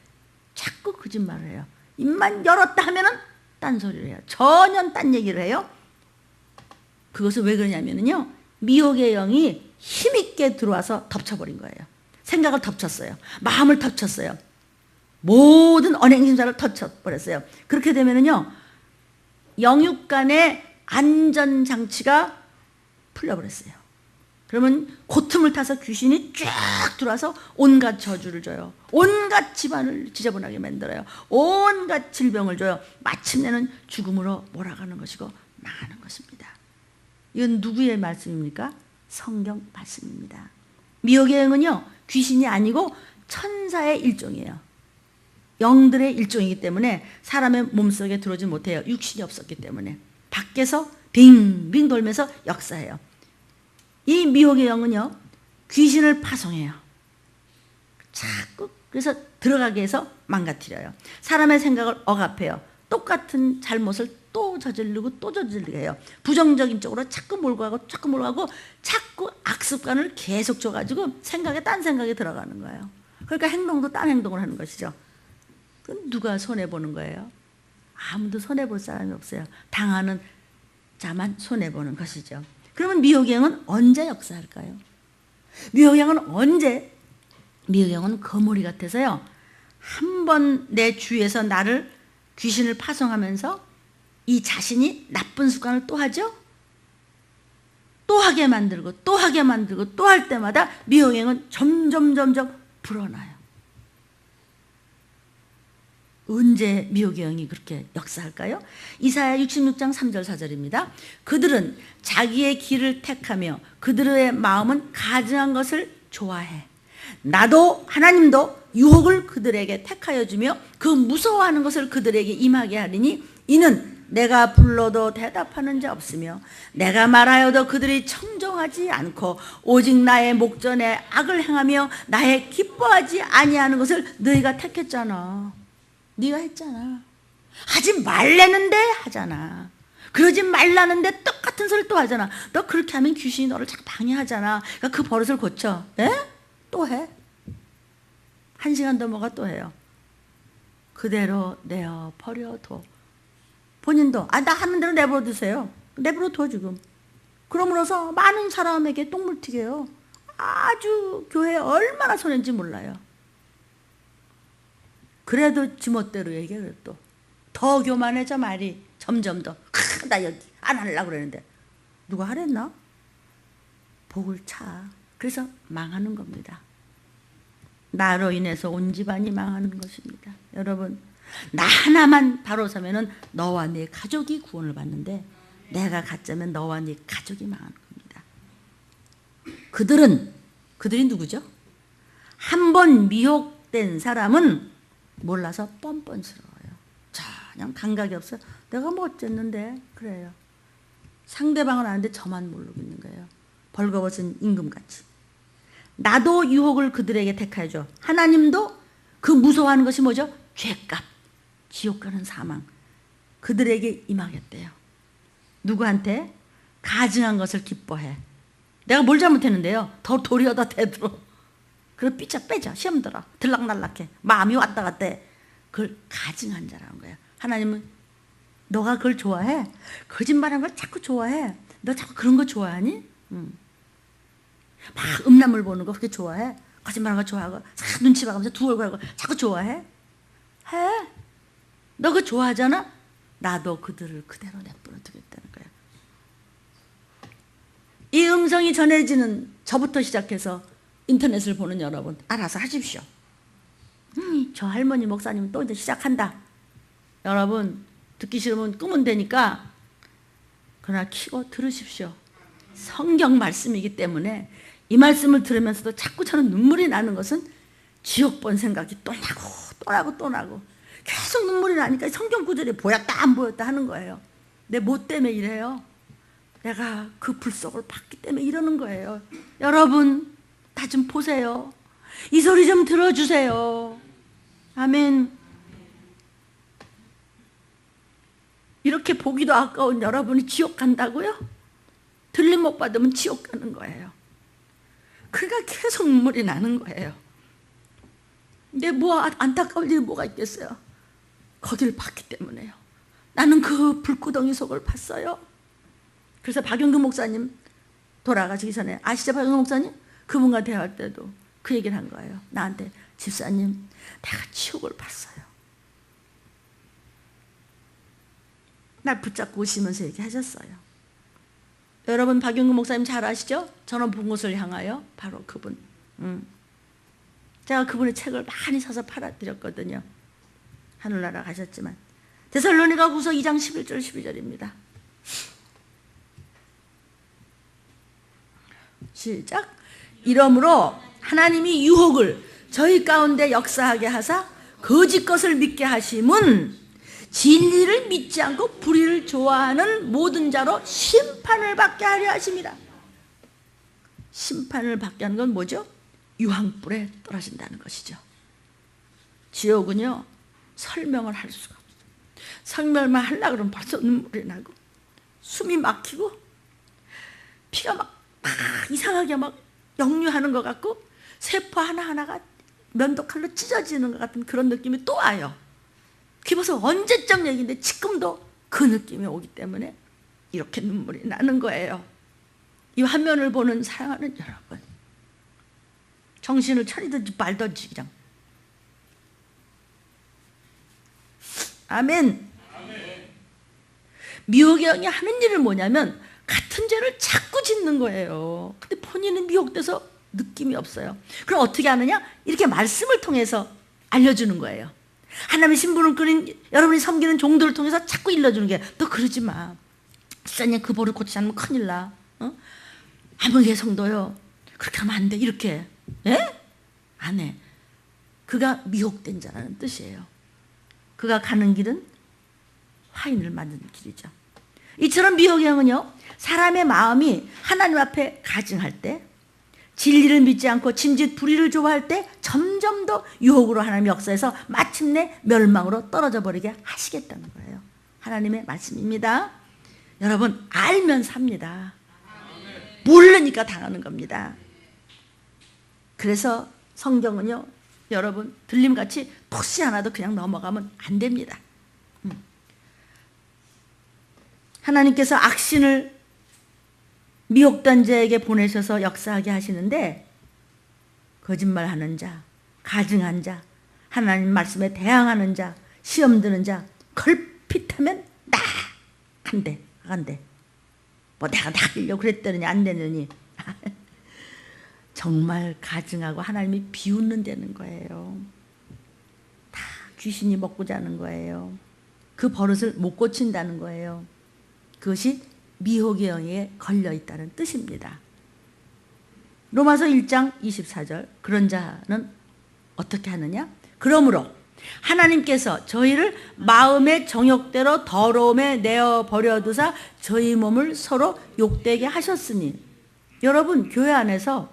자꾸 거짓말을 해요. 입만 열었다 하면은 딴소리를 해요. 전혀 딴 얘기를 해요. 그것은 왜 그러냐면요, 미혹의 영이 힘있게 들어와서 덮쳐버린 거예요. 생각을 덮쳤어요. 마음을 덮쳤어요. 모든 언행심사를 덮쳐버렸어요. 그렇게 되면은요, 영육 간의 안전장치가 풀려버렸어요. 그러면 그 틈을 타서 귀신이 쫙 들어와서 온갖 저주를 줘요. 온갖 집안을 지저분하게 만들어요. 온갖 질병을 줘요. 마침내는 죽음으로 몰아가는 것이고 망하는 것입니다. 이건 누구의 말씀입니까? 성경 말씀입니다. 미혹의 영은요, 귀신이 아니고 천사의 일종이에요. 영들의 일종이기 때문에 사람의 몸속에 들어오지 못해요. 육신이 없었기 때문에. 밖에서 빙빙 돌면서 역사해요. 이 미혹의 영은요, 귀신을 파송해요. 자꾸 그래서 들어가게 해서 망가뜨려요. 사람의 생각을 억압해요. 똑같은 잘못을 또 저지르고 또 저지르게 해요. 부정적인 쪽으로 자꾸 몰고 가고 자꾸 몰고 가고 자꾸 악습관을 계속 줘가지고 생각에 딴 생각이 들어가는 거예요. 그러니까 행동도 딴 행동을 하는 것이죠. 그럼 누가 손해보는 거예요? 아무도 손해볼 사람이 없어요. 당하는 자만 손해보는 것이죠. 그러면 미혹의 영은 언제 역사할까요? 미혹의 영은 언제? 미혹의 영은 거머리 같아서요, 한 번 내 주위에서 나를 귀신을 파송하면서 이 자신이 나쁜 습관을 또 하죠? 또 하게 만들고 또 하게 만들고 또 할 때마다 미혹의 영은 점점 불어나요. 언제 미혹의 영이 그렇게 역사할까요? 이사야 66장 3절 4절입니다. 그들은 자기의 길을 택하며 그들의 마음은 가증한 것을 좋아해. 나도 하나님도 유혹을 그들에게 택하여 주며 그 무서워하는 것을 그들에게 임하게 하리니 이는 내가 불러도 대답하는 자 없으며 내가 말하여도 그들이 청종하지 않고 오직 나의 목전에 악을 행하며 나의 기뻐하지 아니하는 것을 너희가 택했잖아. 네가 했잖아. 하지 말라는데 하잖아. 그러지 말라는데 똑같은 소리 또 하잖아. 너 그렇게 하면 귀신이 너를 자꾸 방해하잖아. 그러니까 그 버릇을 고쳐. 에? 또 해. 1시간 넘어가 또 해요. 그대로 내어 버려둬. 본인도 나 하는 대로 내버려 두세요. 내버려 둬 지금. 그러므로서 많은 사람에게 똥물 튀겨요. 아주 교회에 얼마나 손해인지 몰라요. 그래도 지멋대로 얘기해요. 또 더 교만해져 말이. 점점 더. 나 여기 안 하려고 그러는데 누가 하랬나? 복을 차. 그래서 망하는 겁니다. 나로 인해서 온 집안이 망하는 것입니다. 여러분, 나 하나만 바로 서면은 너와 네 가족이 구원을 받는데 내가 가짜면 너와 네 가족이 망하는 겁니다. 그들이 누구죠? 한 번 미혹된 사람은 몰라서 뻔뻔스러워요. 그냥 감각이 없어요. 내가 뭐 어쨌는데 그래요. 상대방은 아는데 저만 모르고 있는 거예요. 벌거벗은 임금같이. 나도 유혹을 그들에게 택하여 줘. 하나님도 그 무서워하는 것이 뭐죠? 죄값, 지옥 가는 사망. 그들에게 임하겠대요. 누구한테? 가증한 것을 기뻐해. 내가 뭘 잘못했는데요? 더 도리어 더 대들어. 그걸 빼자. 시험 들어. 들락날락해. 마음이 왔다 갔다 해. 그걸 가증한 자라는 거예요. 하나님은 너가 그걸 좋아해? 거짓말하는 걸 자꾸 좋아해. 너 자꾸 그런 거 좋아하니? 막 음란물 보는 거 그렇게 좋아해? 거짓말하는 거 좋아하고 눈치 봐가면서 두 얼굴 하고 자꾸 좋아해? 해. 너 그거 좋아하잖아? 나도 그들을 그대로 내버려 두겠다는 거야. 이 음성이 전해지는 저부터 시작해서 인터넷을 보는 여러분 알아서 하십시오. 저 할머니 목사님은 또 이제 시작한다. 여러분 듣기 싫으면 끄면 되니까 그러나 켜고 들으십시오. 성경 말씀이기 때문에 이 말씀을 들으면서도 자꾸 저는 눈물이 나는 것은 지옥 본 생각이 또 나고 계속 눈물이 나니까 성경 구절이 보였다 안 보였다 하는 거예요. 내 뭐 때문에 이래요? 내가 그 불속을 받기 때문에 이러는 거예요. 여러분 다 좀 보세요. 이 소리 좀 들어주세요. 아멘. 이렇게 보기도 아까운 여러분이 지옥 간다고요? 들림 못 받으면 지옥 가는 거예요. 그러니까 계속 눈물이 나는 거예요. 근데 뭐 안타까울 일이 뭐가 있겠어요? 거기를 봤기 때문에요. 나는 그 불구덩이 속을 봤어요. 그래서 박영근 목사님 돌아가시기 전에 아시죠? 박영근 목사님? 그분과 대화할 때도 그 얘기를 한 거예요. 나한테 집사님 내가 지옥을 봤어요. 날 붙잡고 오시면서 얘기하셨어요. 여러분 박용근 목사님 잘 아시죠? 저는 본 곳을 향하여 바로 그분. 제가 그분의 책을 많이 사서 팔아드렸거든요. 하늘나라 가셨지만. 데살로니가후서 2장 11절 12절입니다. 시작. 이러므로 하나님이 유혹을 저희 가운데 역사하게 하사 거짓 것을 믿게 하심은 진리를 믿지 않고 불의를 좋아하는 모든 자로 심판을 받게 하려 하심이라. 심판을 받게 하는 건 뭐죠? 유황불에 떨어진다는 것이죠. 지옥은요 설명을 할 수가 없어요. 설명만 하려고 그러면 벌써 눈물이 나고 숨이 막히고 피가 막 이상하게 막 역류하는 것 같고 세포 하나하나가 면도칼로 찢어지는 것 같은 그런 느낌이 또 와요. 그게 벌써 언제적 얘기인데 지금도 그 느낌이 오기 때문에 이렇게 눈물이 나는 거예요. 이 화면을 보는 사랑하는 여러분, 정신을 차리든지 말든지 그냥. 아멘. 미혹의 영이 하는 일은 뭐냐면 같은 죄를 자꾸 짓는 거예요. 근데 본인은 미혹돼서 느낌이 없어요. 그럼 어떻게 하느냐? 이렇게 말씀을 통해서 알려주는 거예요. 하나님의 신분을 끄는 여러분이 섬기는 종들을 통해서 자꾸 일러주는 게, 너 그러지 마. 집사님 그 버릇 고치지 않으면 큰일 나. 아무개 성도요. 그렇게 하면 안 돼. 이렇게. 예? 안 해. 그가 미혹된 자라는 뜻이에요. 그가 가는 길은 화인을 맞는 길이죠. 이처럼 미혹의 영은요, 사람의 마음이 하나님 앞에 가증할 때, 진리를 믿지 않고 짐짓 불의를 좋아할 때 점점 더 유혹으로 하나님 역사에서 마침내 멸망으로 떨어져 버리게 하시겠다는 거예요. 하나님의 말씀입니다. 여러분, 알면 삽니다. 모르니까 당하는 겁니다. 그래서 성경은요, 여러분 들림같이 토시 하나도 그냥 넘어가면 안 됩니다. 하나님께서 악신을 미혹된 자에게 보내셔서 역사하게 하시는데, 거짓말하는 자, 가증한 자, 하나님 말씀에 대항하는 자, 시험 드는 자, 걸핏하면 나 안 돼, 안 돼. 뭐 내가 나가려고 그랬더니 안 되느니. 정말 가증하고 하나님이 비웃는다는 거예요. 다 귀신이 먹고 자는 거예요. 그 버릇을 못 고친다는 거예요. 그것이 미혹의 영에 걸려있다는 뜻입니다. 로마서 1장 24절, 그런 자는 어떻게 하느냐? 그러므로 하나님께서 저희를 마음의 정욕대로 더러움에 내어버려 두사 저희 몸을 서로 욕되게 하셨으니. 여러분, 교회 안에서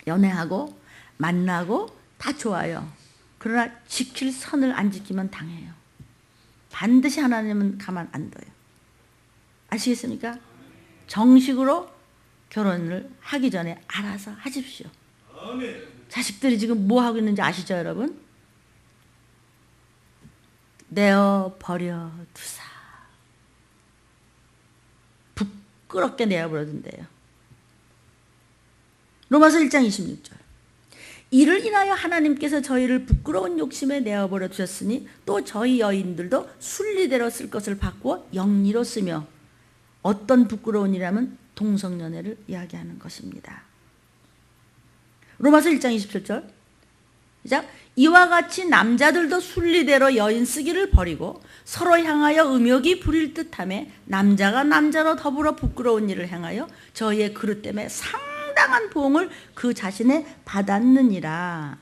연애하고 만나고 다 좋아요. 그러나 지킬 선을 안 지키면 당해요. 반드시 하나님은 가만 안 둬요. 아시겠습니까? 정식으로 결혼을 하기 전에 알아서 하십시오. 자식들이 지금 뭐 하고 있는지 아시죠, 여러분? 내어버려 두사. 부끄럽게 내어버려 둔대요. 로마서 1장 26절. 이를 인하여 하나님께서 저희를 부끄러운 욕심에 내어버려 두셨으니 또 저희 여인들도 순리대로 쓸 것을 바꾸어 영리로 쓰며. 어떤 부끄러운 일이라면 동성연애를 이야기하는 것입니다. 로마서 1장 27절. 시작. 이와 같이 남자들도 순리대로 여인 쓰기를 버리고 서로 향하여 음욕이 부릴 듯하며 남자가 남자로 더불어 부끄러운 일을 행하여 저희의 그릇 때문에 상당한 보응을 그 자신에 받았느니라.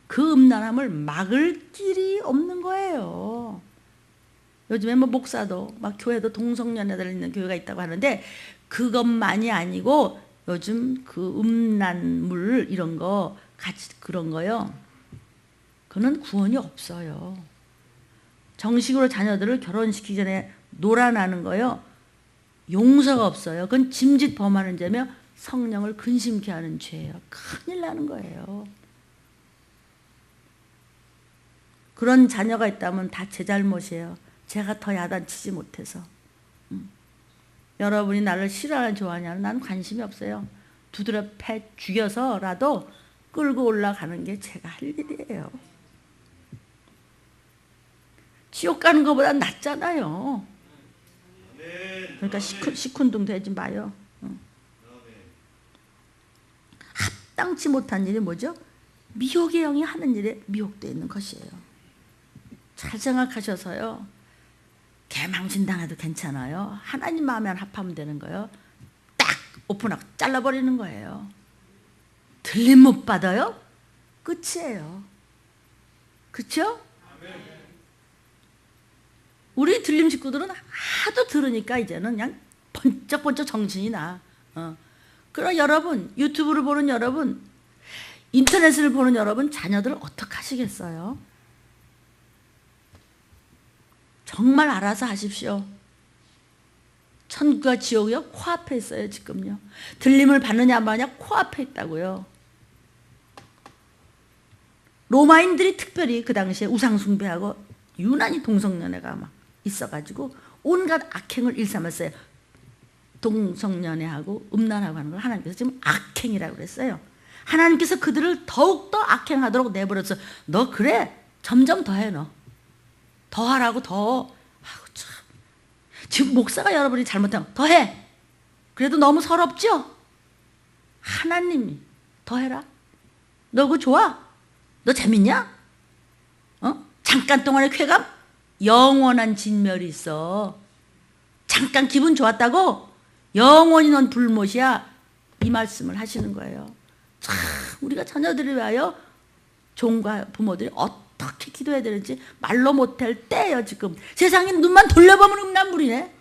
그 음란함을 막을 길이 없는 거예요. 요즘에 뭐 목사도 막 교회도 동성연애들 있는 교회가 있다고 하는데, 그것만이 아니고 요즘 그 음란물 이런 거 같이 그런 거요, 그는 구원이 없어요. 정식으로 자녀들을 결혼시키기 전에 놀아나는 거요, 용서가 없어요. 그건 짐짓 범하는 죄며 성령을 근심케 하는 죄예요. 큰일 나는 거예요. 그런 자녀가 있다면 다 제 잘못이에요. 제가 더 야단치지 못해서. 여러분이 나를 싫어하는 좋아하냐는 나는 관심이 없어요. 두드려 패 죽여서라도 끌고 올라가는 게 제가 할 일이에요. 지옥 가는 것보다 낫잖아요. 그러니까 시큰둥 되지 마요. 감당치 못한 일이 뭐죠? 미혹의 영이 하는 일에 미혹되어 있는 것이에요. 잘 생각하셔서요. 개망신당해도 괜찮아요. 하나님 마음에 합하면 되는 거예요. 딱 오픈하고 잘라버리는 거예요. 들림 못 받아요? 끝이에요. 그렇죠? 우리 들림 식구들은 하도 들으니까 이제는 그냥 번쩍번쩍 정신이 나. 그럼 여러분, 유튜브를 보는 여러분, 인터넷을 보는 여러분, 자녀들 어떻게 하시겠어요? 정말 알아서 하십시오. 천국과 지옥이요? 코앞에 있어요, 지금요. 들림을 받느냐 안 받느냐 코앞에 있다고요. 로마인들이 특별히 그 당시에 우상숭배하고 유난히 동성연애가 막 있어가지고 온갖 악행을 일삼았어요. 동성연애하고 음란하고 하는 걸 하나님께서 지금 악행이라고 그랬어요. 하나님께서 그들을 더욱더 악행하도록 내버려서 너 그래 점점 더해 너. 더 하라고 더. 아우 참. 지금 목사가 여러분이 잘못하면 더 해. 그래도 너무 서럽죠? 하나님이 더 해라. 너 그거 좋아? 너 재밌냐? 잠깐 동안의 쾌감? 영원한 진멸이 있어. 잠깐 기분 좋았다고? 영원히 넌 불못이야. 이 말씀을 하시는 거예요. 참 우리가 자녀들을 위하여 종과 부모들이 어떻게 기도해야 되는지 말로 못할 때예요. 지금 세상에 눈만 돌려보면 음란물이네.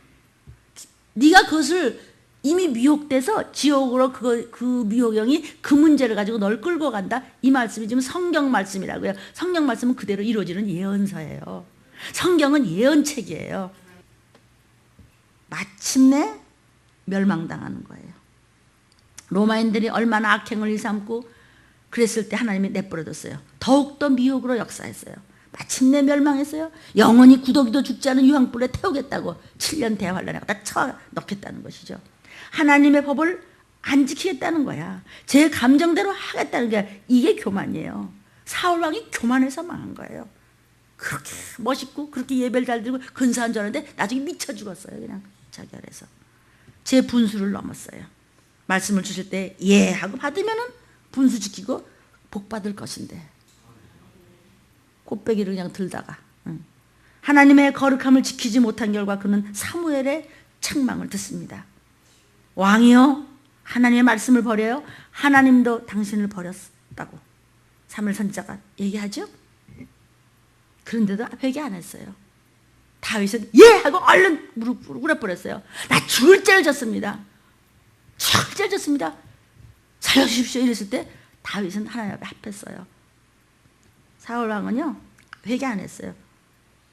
네가 그것을 이미 미혹돼서 지옥으로 그 미혹영이 그 문제를 가지고 널 끌고 간다. 이 말씀이 지금 성경 말씀이라고요. 성경 말씀은 그대로 이루어지는 예언서예요. 성경은 예언책이에요. 마침내 멸망당하는 거예요. 로마인들이 얼마나 악행을 일삼고 그랬을 때 하나님이 내버려뒀어요. 더욱더 미혹으로 역사했어요. 마침내 멸망했어요. 영원히 구더기도 죽지 않은 유황불에 태우겠다고 7년 대환란에 갖다 쳐넣겠다는 것이죠. 하나님의 법을 안 지키겠다는 거야. 제 감정대로 하겠다는 게 이게 교만이에요. 사울왕이 교만해서 망한 거예요. 그렇게 멋있고 그렇게 예배를 잘 드리고 근사한 줄 알았는데 나중에 미쳐 죽었어요. 그냥 자기 안에서. 제 분수를 넘었어요. 말씀을 주실 때 예 하고 받으면은 분수 지키고 복 받을 것인데 꽃배기를 그냥 들다가 하나님의 거룩함을 지키지 못한 결과 그는 사무엘의 책망을 듣습니다. 왕이요 하나님의 말씀을 버려요. 하나님도 당신을 버렸다고 사무엘 선지자가 얘기하죠. 그런데도 회개 안 했어요. 다윗은 예 하고 얼른 무릎 꿇어버렸어요. 나 죽을 죄를 졌습니다. 죽을 죄를 졌습니다. 살려주십시오 이랬을 때 다윗은 하나님 앞에 합했어요. 사울 왕은요 회개 안 했어요.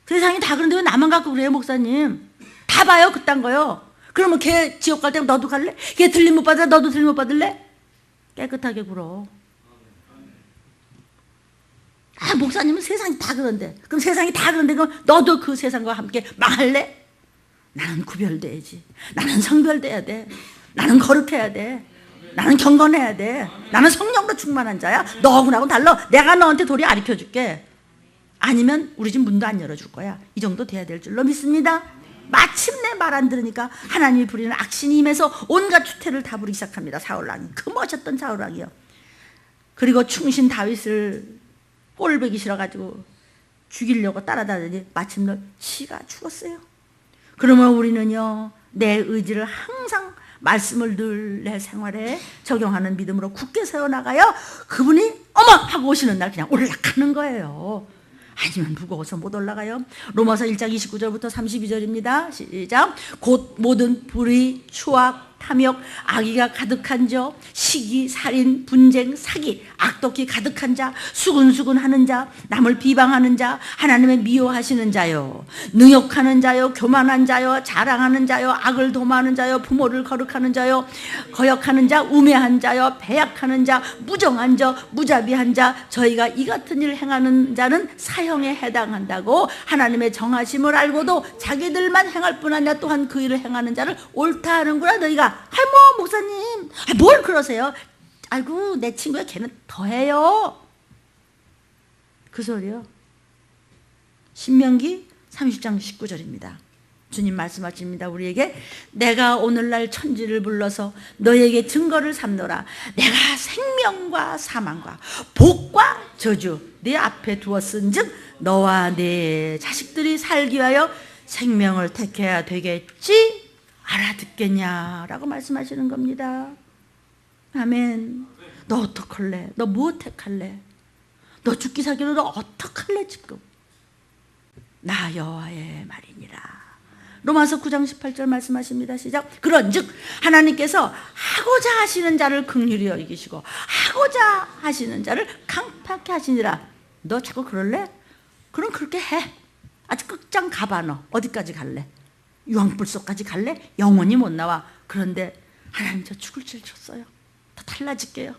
세상이 다 그런데 왜 나만 갖고 그래요 목사님? 다 봐요 그딴 거요. 그러면 걔 지옥 갈 때 너도 갈래? 걔 들림 못 받을래? 너도 들림 못 받을래? 깨끗하게 굴어. 아 목사님은 세상이 다 그런데 그럼 세상이 다 그런데 그럼 너도 그 세상과 함께 망할래? 나는 구별돼야지. 나는 성별돼야 돼. 나는 거룩해야 돼. 나는 경건해야 돼. 나는 성령으로 충만한 자야. 너하고는 달라. 내가 너한테 도리 가르쳐줄게. 아니면 우리 집 문도 안 열어줄 거야. 이 정도 돼야 될 줄로 믿습니다. 마침내 말 안 들으니까 하나님이 부리는 악신이 임해서 온갖 추태를 다 부리기 시작합니다. 사울왕이. 그 멋졌던 사울왕이요. 그리고 충신 다윗을 꼴보기 싫어가지고 죽이려고 따라다니더니 마침내 시가 죽었어요. 그러면 우리는요 내 의지를 항상 말씀을 늘 내 생활에 적용하는 믿음으로 굳게 세워나가요. 그분이 어머 하고 오시는 날 그냥 올라가는 거예요. 아니면 무거워서 못 올라가요. 로마서 1장 29절부터 32절입니다. 시작. 곧 모든 불의, 추악, 탐욕, 악의가 가득한 자, 시기, 살인, 분쟁, 사기, 악독히 가득한 자, 수근수근하는 자, 남을 비방하는 자, 하나님의 미워하시는 자요, 능욕하는 자요, 교만한 자요, 자랑하는 자요, 악을 도모하는 자요, 부모를 거룩하는 자요, 거역하는 자, 우매한 자요, 배약하는 자, 무정한 자, 무자비한 자, 저희가 이 같은 일을 행하는 자는 사형에 해당한다고 하나님의 정하심을 알고도 자기들만 행할 뿐 아니라 또한 그 일을 행하는 자를 옳다 하는구나. 너희가 뭐 목사님 뭘 그러세요? 아이고 내 친구야 걔는 더해요. 그 소리요. 신명기 30장 19절입니다. 주님 말씀하십니다. 우리에게 내가 오늘날 천지를 불러서 너에게 증거를 삼노라. 내가 생명과 사망과 복과 저주 네 앞에 두었은즉 너와 네 자식들이 살기 위하여 생명을 택해야 되겠지 알아듣겠냐라고 말씀하시는 겁니다. 아멘. 너 어떡할래? 너 무엇 택할래? 너 죽기 살기로 너 어떡할래 지금? 나 여호와의 말이니라. 로마서 9장 18절 말씀하십니다. 시작. 그런즉 하나님께서 하고자 하시는 자를 긍휼히 여기시고 하고자 하시는 자를 강팍히 하시니라. 너 자꾸 그럴래? 그럼 그렇게 해. 아직 끝장 가봐. 너 어디까지 갈래? 유황불속까지 갈래? 영원히 못 나와. 그런데 하나님 저 죽을 죄를 줬어요. 더 달라질게요.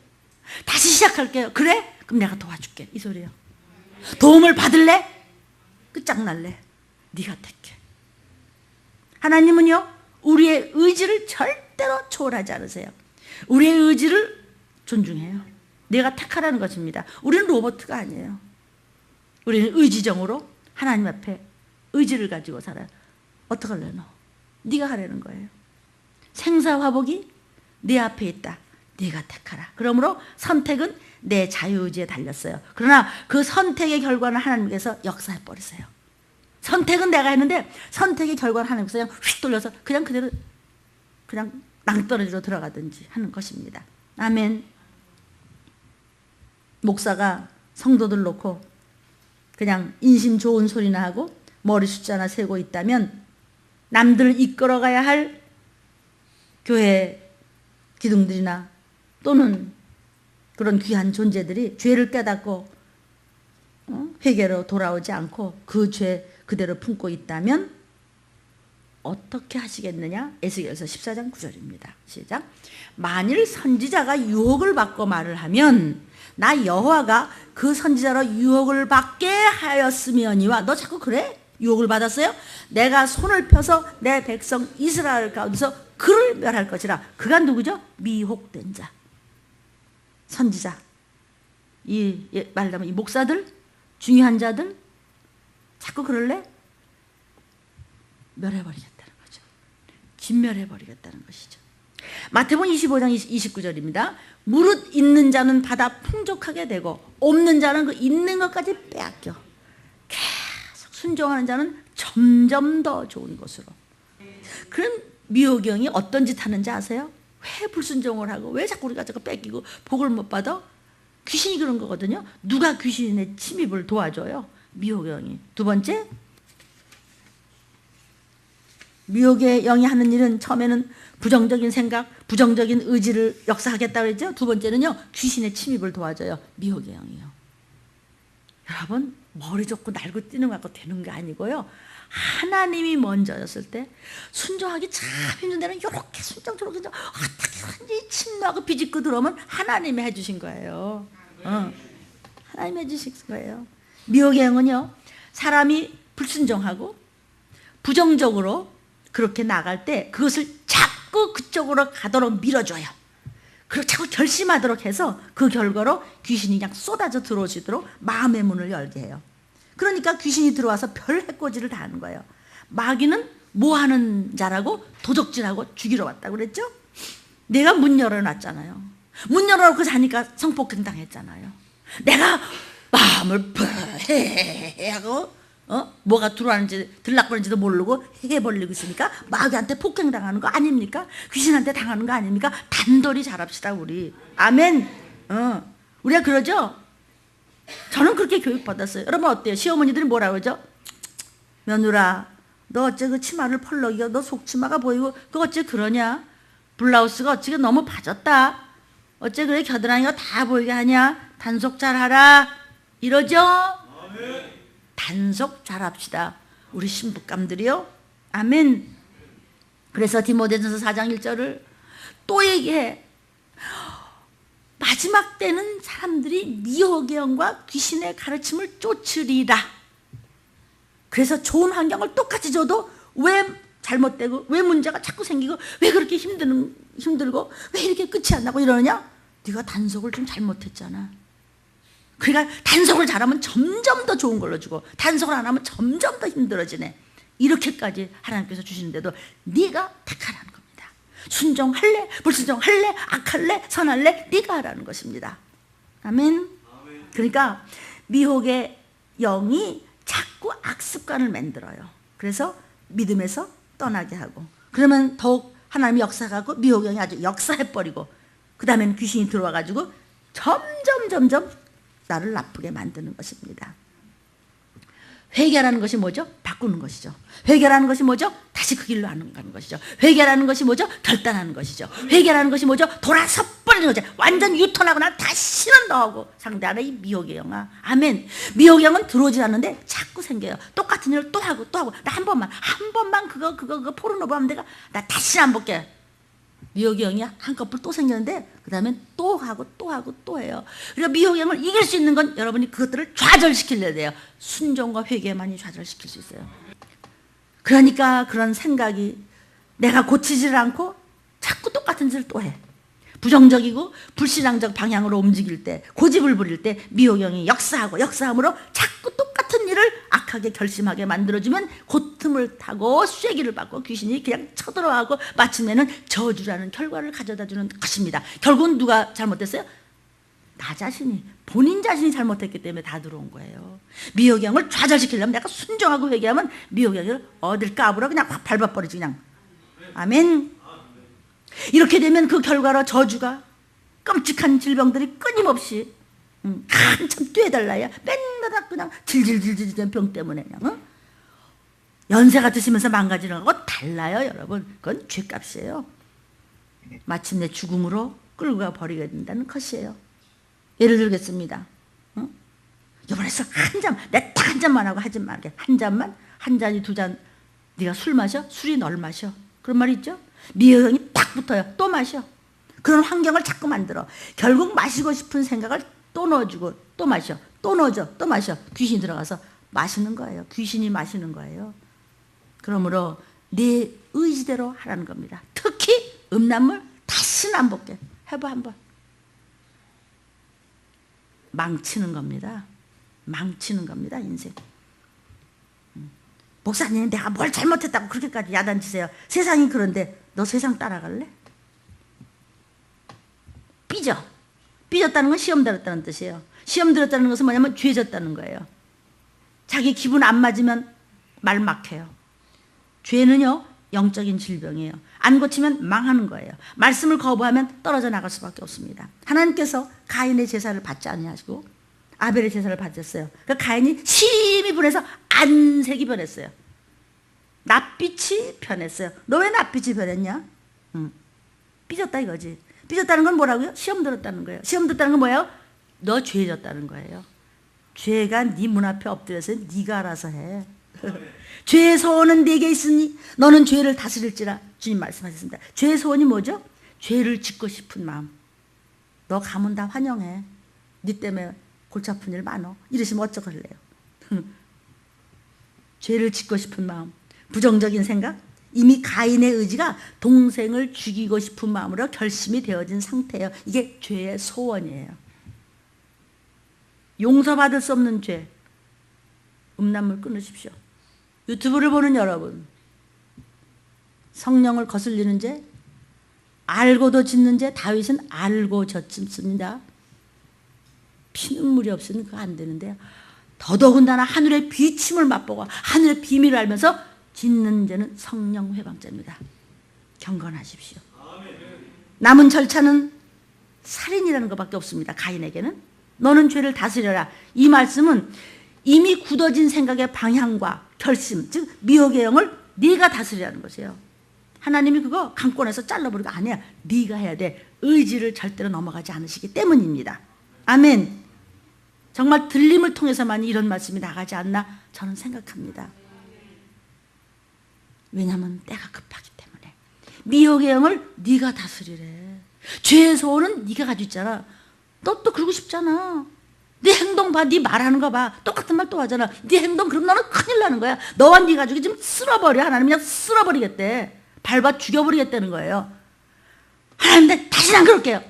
다시 시작할게요. 그래? 그럼 내가 도와줄게. 이 소리예요. 도움을 받을래? 끝장날래? 네가 택해. 하나님은요 우리의 의지를 절대로 초월하지 않으세요. 우리의 의지를 존중해요. 내가 택하라는 것입니다. 우리는 로봇가 아니에요. 우리는 의지정으로 하나님 앞에 의지를 가지고 살아요. 어떡할래 너? 네가 하라는 거예요. 생사화복이 네 앞에 있다. 네가 택하라. 그러므로 선택은 내 자유의지에 달렸어요. 그러나 그 선택의 결과는 하나님께서 역사해 버리세요. 선택은 내가 했는데 선택의 결과는 하나님께서 그냥 휙 돌려서 그냥 그대로 그냥 낭떠러지로 들어가든지 하는 것입니다. 아멘. 목사가 성도들 놓고 그냥 인심 좋은 소리나 하고 머리 숫자나 세고 있다면 남들을 이끌어가야 할 교회 기둥들이나 또는 그런 귀한 존재들이 죄를 깨닫고 회개로 돌아오지 않고 그 죄 그대로 품고 있다면 어떻게 하시겠느냐? 에스겔서 14장 9절입니다. 시작. 만일 선지자가 유혹을 받고 말을 하면 나 여호와가 그 선지자로 유혹을 받게 하였으며니와. 너 자꾸 그래? 유혹을 받았어요? 내가 손을 펴서 내 백성 이스라엘 가운데서 그를 멸할 것이라. 그가 누구죠? 미혹된 자. 선지자. 말하자면 이 목사들, 중요한 자들 자꾸 그럴래? 멸해버리겠다는 거죠. 진멸해버리겠다는 것이죠. 마태복음 25장 29절입니다. 무릇 있는 자는 받아 풍족하게 되고 없는 자는 그 있는 것까지 빼앗겨. 계속 순종하는 자는 점점 더 좋은 것으로. 그럼 미혹의 영이 어떤 짓 하는지 아세요? 왜 불순종을 하고 왜 자꾸 우리가 저거 뺏기고 복을 못 받아? 귀신이 그런 거거든요. 누가 귀신의 침입을 도와줘요? 미혹의 영이. 두 번째, 미혹의 영이 하는 일은 처음에는 부정적인 생각, 부정적인 의지를 역사하겠다고 했죠. 두 번째는요, 귀신의 침입을 도와줘요. 미혹의 영이요. 여러분, 머리 좋고 날고 뛰는 것 같고 되는 게 아니고요. 하나님이 먼저였을 때 순종하기 참 힘든 데는 이렇게 순종적으로 어떻게 침노하고 비집고 들어오면 하나님이 해주신 거예요. 하나님이 해주신 거예요. 미혹의 영은요, 사람이 불순종하고 부정적으로 그렇게 나갈 때 그것을 자꾸 그쪽으로 가도록 밀어줘요. 그리고 자꾸 결심하도록 해서 그 결과로 귀신이 그냥 쏟아져 들어오시도록 마음의 문을 열게 해요. 그러니까 귀신이 들어와서 별 해코지를 다 하는 거예요. 마귀는 뭐 하는 자라고? 도적질하고 죽이러 왔다고 그랬죠? 내가 문 열어놨잖아요. 문 열어놓고 자니까 성폭행 당했잖아요. 내가 마음을 하고 뭐가 들어왔는지 들락거리는지도 모르고 해게 벌리고 있으니까 마귀한테 폭행당하는 거 아닙니까? 귀신한테 당하는 거 아닙니까? 단돌이 잘합시다 우리. 아멘. 우리가 그러죠? 저는 그렇게 교육받았어요. 여러분 어때요? 시어머니들이 뭐라고 그러죠? 며느라 너 어째 그 치마를 펄럭이고 너 속치마가 보이고 그 어째 그러냐? 블라우스가 어째 너무 빠졌다. 어째 그래 겨드랑이가 다 보이게 하냐? 단속 잘하라 이러죠? 아멘. 단속 잘합시다 우리 신부감들이요. 아멘. 그래서 디모데전서 4장 1절을 또 얘기해. 마지막 때는 사람들이 미혹의 영과 귀신의 가르침을 쫓으리라. 그래서 좋은 환경을 똑같이 줘도 왜 잘못되고 왜 문제가 자꾸 생기고 왜 그렇게 힘들고 왜 이렇게 끝이 안 나고 이러느냐? 네가 단속을 좀 잘못했잖아. 그러니까 단속을 잘하면 점점 더 좋은 걸로 주고 단속을 안 하면 점점 더 힘들어지네. 이렇게까지 하나님께서 주시는데도 네가 택하라는 겁니다. 순종할래? 불순종할래? 악할래? 선할래? 네가 하라는 것입니다. 아멘. 그러니까 미혹의 영이 자꾸 악습관을 만들어요. 그래서 믿음에서 떠나게 하고, 그러면 더욱 하나님이 역사하고 미혹의 영이 아주 역사해버리고, 그 다음에는 귀신이 들어와가지고 점점 나를 나쁘게 만드는 것입니다. 회개라는 것이 뭐죠? 바꾸는 것이죠. 회개라는 것이 뭐죠? 다시 그 길로 가는 것이죠. 회개라는 것이 뭐죠? 결단하는 것이죠. 회개라서 것이 뭐죠? 돌아서 버리는 거죠. 완전 유턴하고 나 다시는 너하고 상대하는 이 미혹의 영아. 아멘. 미혹의 영은 들어오지 않는데 자꾸 생겨요. 똑같은 일을 또 하고 나 한 번만 그거 포르노 보면 내가 나 다시 안 볼게. 미혹의 영이 한꺼풀 또 생겼는데 그 다음엔 또 하고 또 해요. 그러니까 미혹의 영을 이길 수 있는 건 여러분이 그것들을 좌절시키려야 돼요. 순종과 회개만이 좌절시킬 수 있어요. 그러니까 그런 생각이 내가 고치지를 않고 자꾸 똑같은 짓을 또 해. 부정적이고 불신앙적 방향으로 움직일 때, 고집을 부릴 때 미혹의 영이 역사함으로 자꾸 똑같은 일을 악하게 결심하게 만들어주면 고통을 타고 쐐기를 받고 귀신이 그냥 쳐들어가고 마침내는 저주라는 결과를 가져다주는 것입니다. 결국은 누가 잘못했어요? 나 자신이, 본인 자신이 잘못했기 때문에 다 들어온 거예요. 미혹의 영을 좌절시키려면 내가 순종하고 회개하면 미혹의 영을 어딜 까불어 그냥 확 밟아버리지 그냥. 아멘. 이렇게 되면 그 결과로 저주가, 끔찍한 질병들이 끊임없이 한참 뛰어달라야 맨날 그냥 질질질질된 병 때문에 그냥 연세가 드시면서 망가지는 거하고 달라요. 여러분, 그건 죄값이에요. 마침내 죽음으로 끌고 가 버리게 된다는 것이에요. 예를 들겠습니다. 이번에서 한 잔, 내 딱 한 잔만 하고 하지 말게. 한 잔만, 한 잔이 두 잔. 네가 술 마셔? 술이 널 마셔. 그런 말 있죠? 미혹이 딱 붙어요. 또 마셔. 그런 환경을 자꾸 만들어. 결국 마시고 싶은 생각을 또 넣어주고 또 마셔. 또 넣어줘. 또 마셔. 귀신이 들어가서 마시는 거예요. 귀신이 마시는 거예요. 그러므로 내 의지대로 하라는 겁니다. 특히 음란물 다시는 안 볼게. 해봐 한번. 망치는 겁니다. 망치는 겁니다. 인생. 목사님 내가 뭘 잘못했다고 그렇게까지 야단치세요. 세상이 그런데 너 세상 따라갈래? 삐졌다는 건 시험 들었다는 뜻이에요. 시험 들었다는 것은 뭐냐면 죄졌다는 거예요. 자기 기분 안 맞으면 말 막혀요. 죄는요 영적인 질병이에요. 안 고치면 망하는 거예요. 말씀을 거부하면 떨어져 나갈 수밖에 없습니다. 하나님께서 가인의 제사를 받지 아니하시고 아벨의 제사를 받았어요. 그러니까 가인이 심히 분해서 안색이 변했어요. 낯빛이 변했어요. 너 왜 낯빛이 변했냐? 삐졌다 이거지. 삐졌다는 건 뭐라고요? 시험 들었다는 거예요. 시험 들었다는 건 뭐예요? 너 죄졌다는 거예요. 죄가 네 문 앞에 엎드려서 네가 알아서 해. 죄의 소원은 네게 있으니 너는 죄를 다스릴지라 주님 말씀하셨습니다. 죄의 소원이 뭐죠? 죄를 짓고 싶은 마음. 너 가면 다 환영해. 네 때문에 골치 아픈 일 많어. 이러시면 어쩌걸래요. 죄를 짓고 싶은 마음, 부정적인 생각, 이미 가인의 의지가 동생을 죽이고 싶은 마음으로 결심이 되어진 상태예요. 이게 죄의 소원이에요. 용서받을 수 없는 죄, 음란물 끊으십시오. 유튜브를 보는 여러분, 성령을 거슬리는 죄, 알고도 짓는 죄, 다윗은 알고 졌습니다. 피눈물이 없으면 그거 안 되는데요. 더더군다나 하늘의 비침을 맛보고 하늘의 비밀을 알면서 짓는 죄는 성령 회방죄입니다. 경건하십시오. 남은 절차는 살인이라는 것밖에 없습니다. 가인에게는. 너는 죄를 다스려라. 이 말씀은 이미 굳어진 생각의 방향과 결심, 즉 미혹의 영을 네가 다스리라는 것이에요. 하나님이 그거 강권해서 잘라버리고 아니야. 네가 해야 돼. 의지를 절대로 넘어가지 않으시기 때문입니다. 아멘. 정말 들림을 통해서만 이런 말씀이 나가지 않나 저는 생각합니다. 왜냐하면 때가 급하기 때문에. 미혹의 영을 네가 다스리래. 죄의 소원은 네가 가지고 있잖아. 너 또 그러고 싶잖아. 네 행동 봐. 네 말하는 거 봐. 똑같은 말 또 하잖아. 네 행동 그럼 너는 큰일 나는 거야. 너와 네 가족이 지금 쓸어버려. 하나님 그냥 쓸어버리겠대. 밟아 죽여버리겠다는 거예요. 하나님 다시는 안 그럴게요.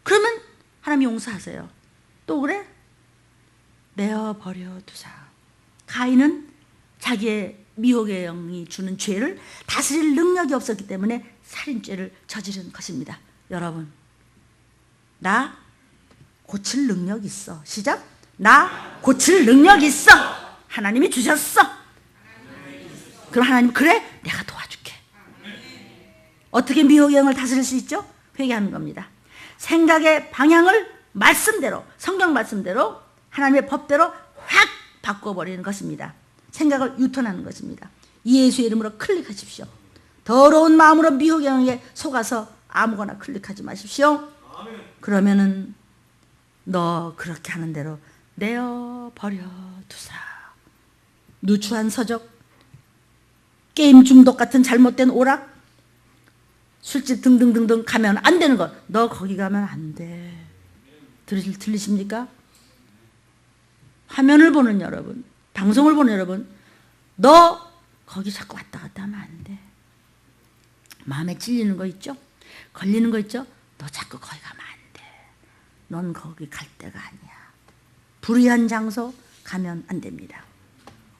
그러면 하나님 용서하세요. 또 그래? 내어버려 두사. 가인은 자기의 미혹의 영이 주는 죄를 다스릴 능력이 없었기 때문에 살인죄를 저지른 것입니다. 여러분, 나 고칠 능력 있어. 시작. 나 고칠 능력 있어. 하나님이 주셨어. 그럼 하나님, 그래? 내가 도와줄게. 어떻게 미혹의 영을 다스릴 수 있죠? 회개하는 겁니다. 생각의 방향을 말씀대로, 성경 말씀대로, 하나님의 법대로 확 바꿔버리는 것입니다. 생각을 유턴하는 것입니다. 예수의 이름으로 클릭하십시오. 더러운 마음으로 미혹의 영에 속아서 아무거나 클릭하지 마십시오. 그러면은 너 그렇게 하는 대로 내어버려 두사. 누추한 서적, 게임 중독 같은 잘못된 오락, 술집 등등등등 가면 안 되는 것, 너 거기 가면 안 돼. 들리십니까? 화면을 보는 여러분, 방송을 보는 여러분, 너 거기 자꾸 왔다 갔다 하면 안 돼. 마음에 찔리는 거 있죠? 걸리는 거 있죠? 너 자꾸 거기 가면 안 돼. 넌 거기 갈 데가 아니야. 불의한 장소 가면 안 됩니다.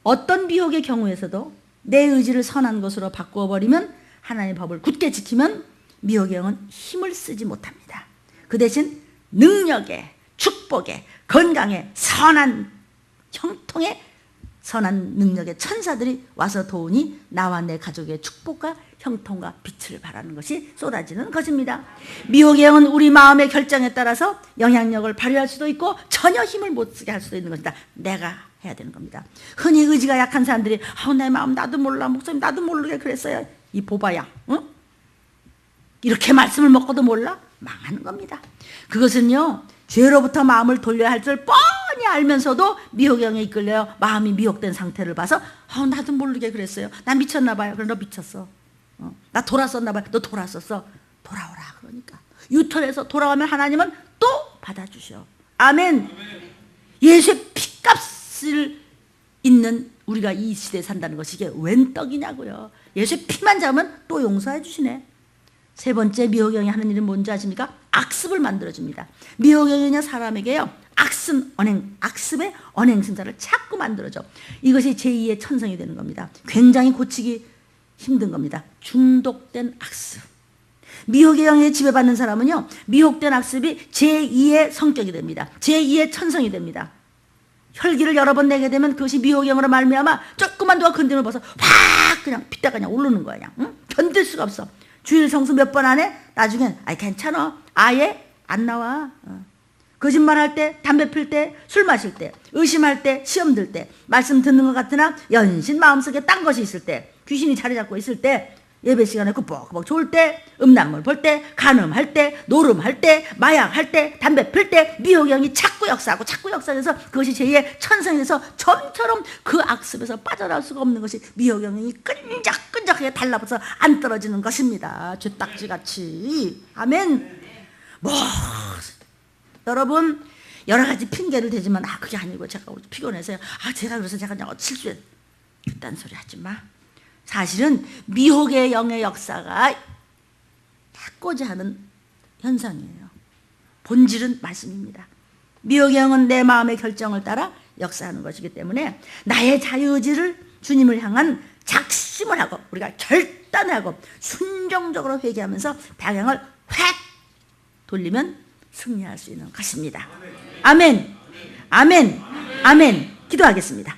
어떤 미혹의 경우에서도 내 의지를 선한 것으로 바꾸어 버리면, 하나님의 법을 굳게 지키면 미혹의 영은 힘을 쓰지 못합니다. 그 대신 능력에, 축복에, 건강에, 선한 형통에, 선한 능력의 천사들이 와서 도우니 나와 내 가족의 축복과 형통과 빛을 발하는 것이 쏟아지는 것입니다. 미혹의 영은 우리 마음의 결정에 따라서 영향력을 발휘할 수도 있고 전혀 힘을 못 쓰게 할 수도 있는 것이다. 내가 해야 되는 겁니다. 흔히 의지가 약한 사람들이 내 마음 나도 몰라, 목사님 나도 모르게 그랬어요. 이 보바야, 응? 이렇게 말씀을 먹고도 몰라? 망하는 겁니다. 그것은요, 죄로부터 마음을 돌려야 할 줄 뻔히 알면서도 미혹의 영에 이끌려요. 마음이 미혹된 상태를 봐서 나도 모르게 그랬어요. 나 미쳤나 봐요. 그래, 너 미쳤어. 나 돌았었나 봐요. 너 돌았었어. 돌아오라. 그러니까 유턴해서 돌아가면 하나님은 또 받아주셔. 아멘. 예수의 피값을 있는 우리가 이 시대에 산다는 것이 이게 웬 떡이냐고요. 예수의 피만 잡으면 또 용서해 주시네. 세 번째 미혹의 영이 하는 일은 뭔지 아십니까? 악습을 만들어줍니다. 미혹의 영이냐 사람에게요, 악습의 언행심사를 자꾸 만들어줘. 이것이 제2의 천성이 되는 겁니다. 굉장히 고치기 힘든 겁니다. 중독된 악습. 미혹의 영에 지배받는 사람은요, 미혹된 악습이 제2의 성격이 됩니다. 제2의 천성이 됩니다. 혈기를 여러 번 내게 되면 그것이 미혹의 영으로 말미암아 조금만 누가 건드림을 벗어 확 그냥 핏대가 그냥 오르는 거야. 그냥 응? 견딜 수가 없어. 주일 성수 몇 번 안 해? 나중엔 괜찮아. 아예 안 나와. 거짓말할 때, 담배 필 때, 술 마실 때, 의심할 때, 시험 들 때, 말씀 듣는 것 같으나 연신 마음속에 딴 것이 있을 때, 귀신이 자리 잡고 있을 때, 예배 시간에 꾸벅꾸벅 좋을 때, 음란물 볼 때, 간음할 때, 노름할 때, 마약할 때, 담배 필 때, 미혹의 영이 자꾸 역사해서 그것이 제2의 천성이 돼서 점처럼 그 악습에서 빠져나올 수가 없는 것이 미혹의 영이 끈적끈적하게 달라붙어서 안 떨어지는 것입니다. 쥐딱지같이. 아멘. 여러분, 여러 가지 핑계를 대지만 그게 아니고 제가 피곤해서요. 제가 그래서 제가 그냥 실수해. 그딴 소리 하지 마. 사실은 미혹의 영의 역사가 해코지 하는 현상이에요. 본질은 말씀입니다. 미혹의 영은 내 마음의 결정을 따라 역사하는 것이기 때문에 나의 자유의지를 주님을 향한 작심을 하고 우리가 결단하고 순종적으로 회개하면서 방향을 확 돌리면 승리할 수 있는 것입니다. 아멘. 아멘. 아멘. 기도하겠습니다.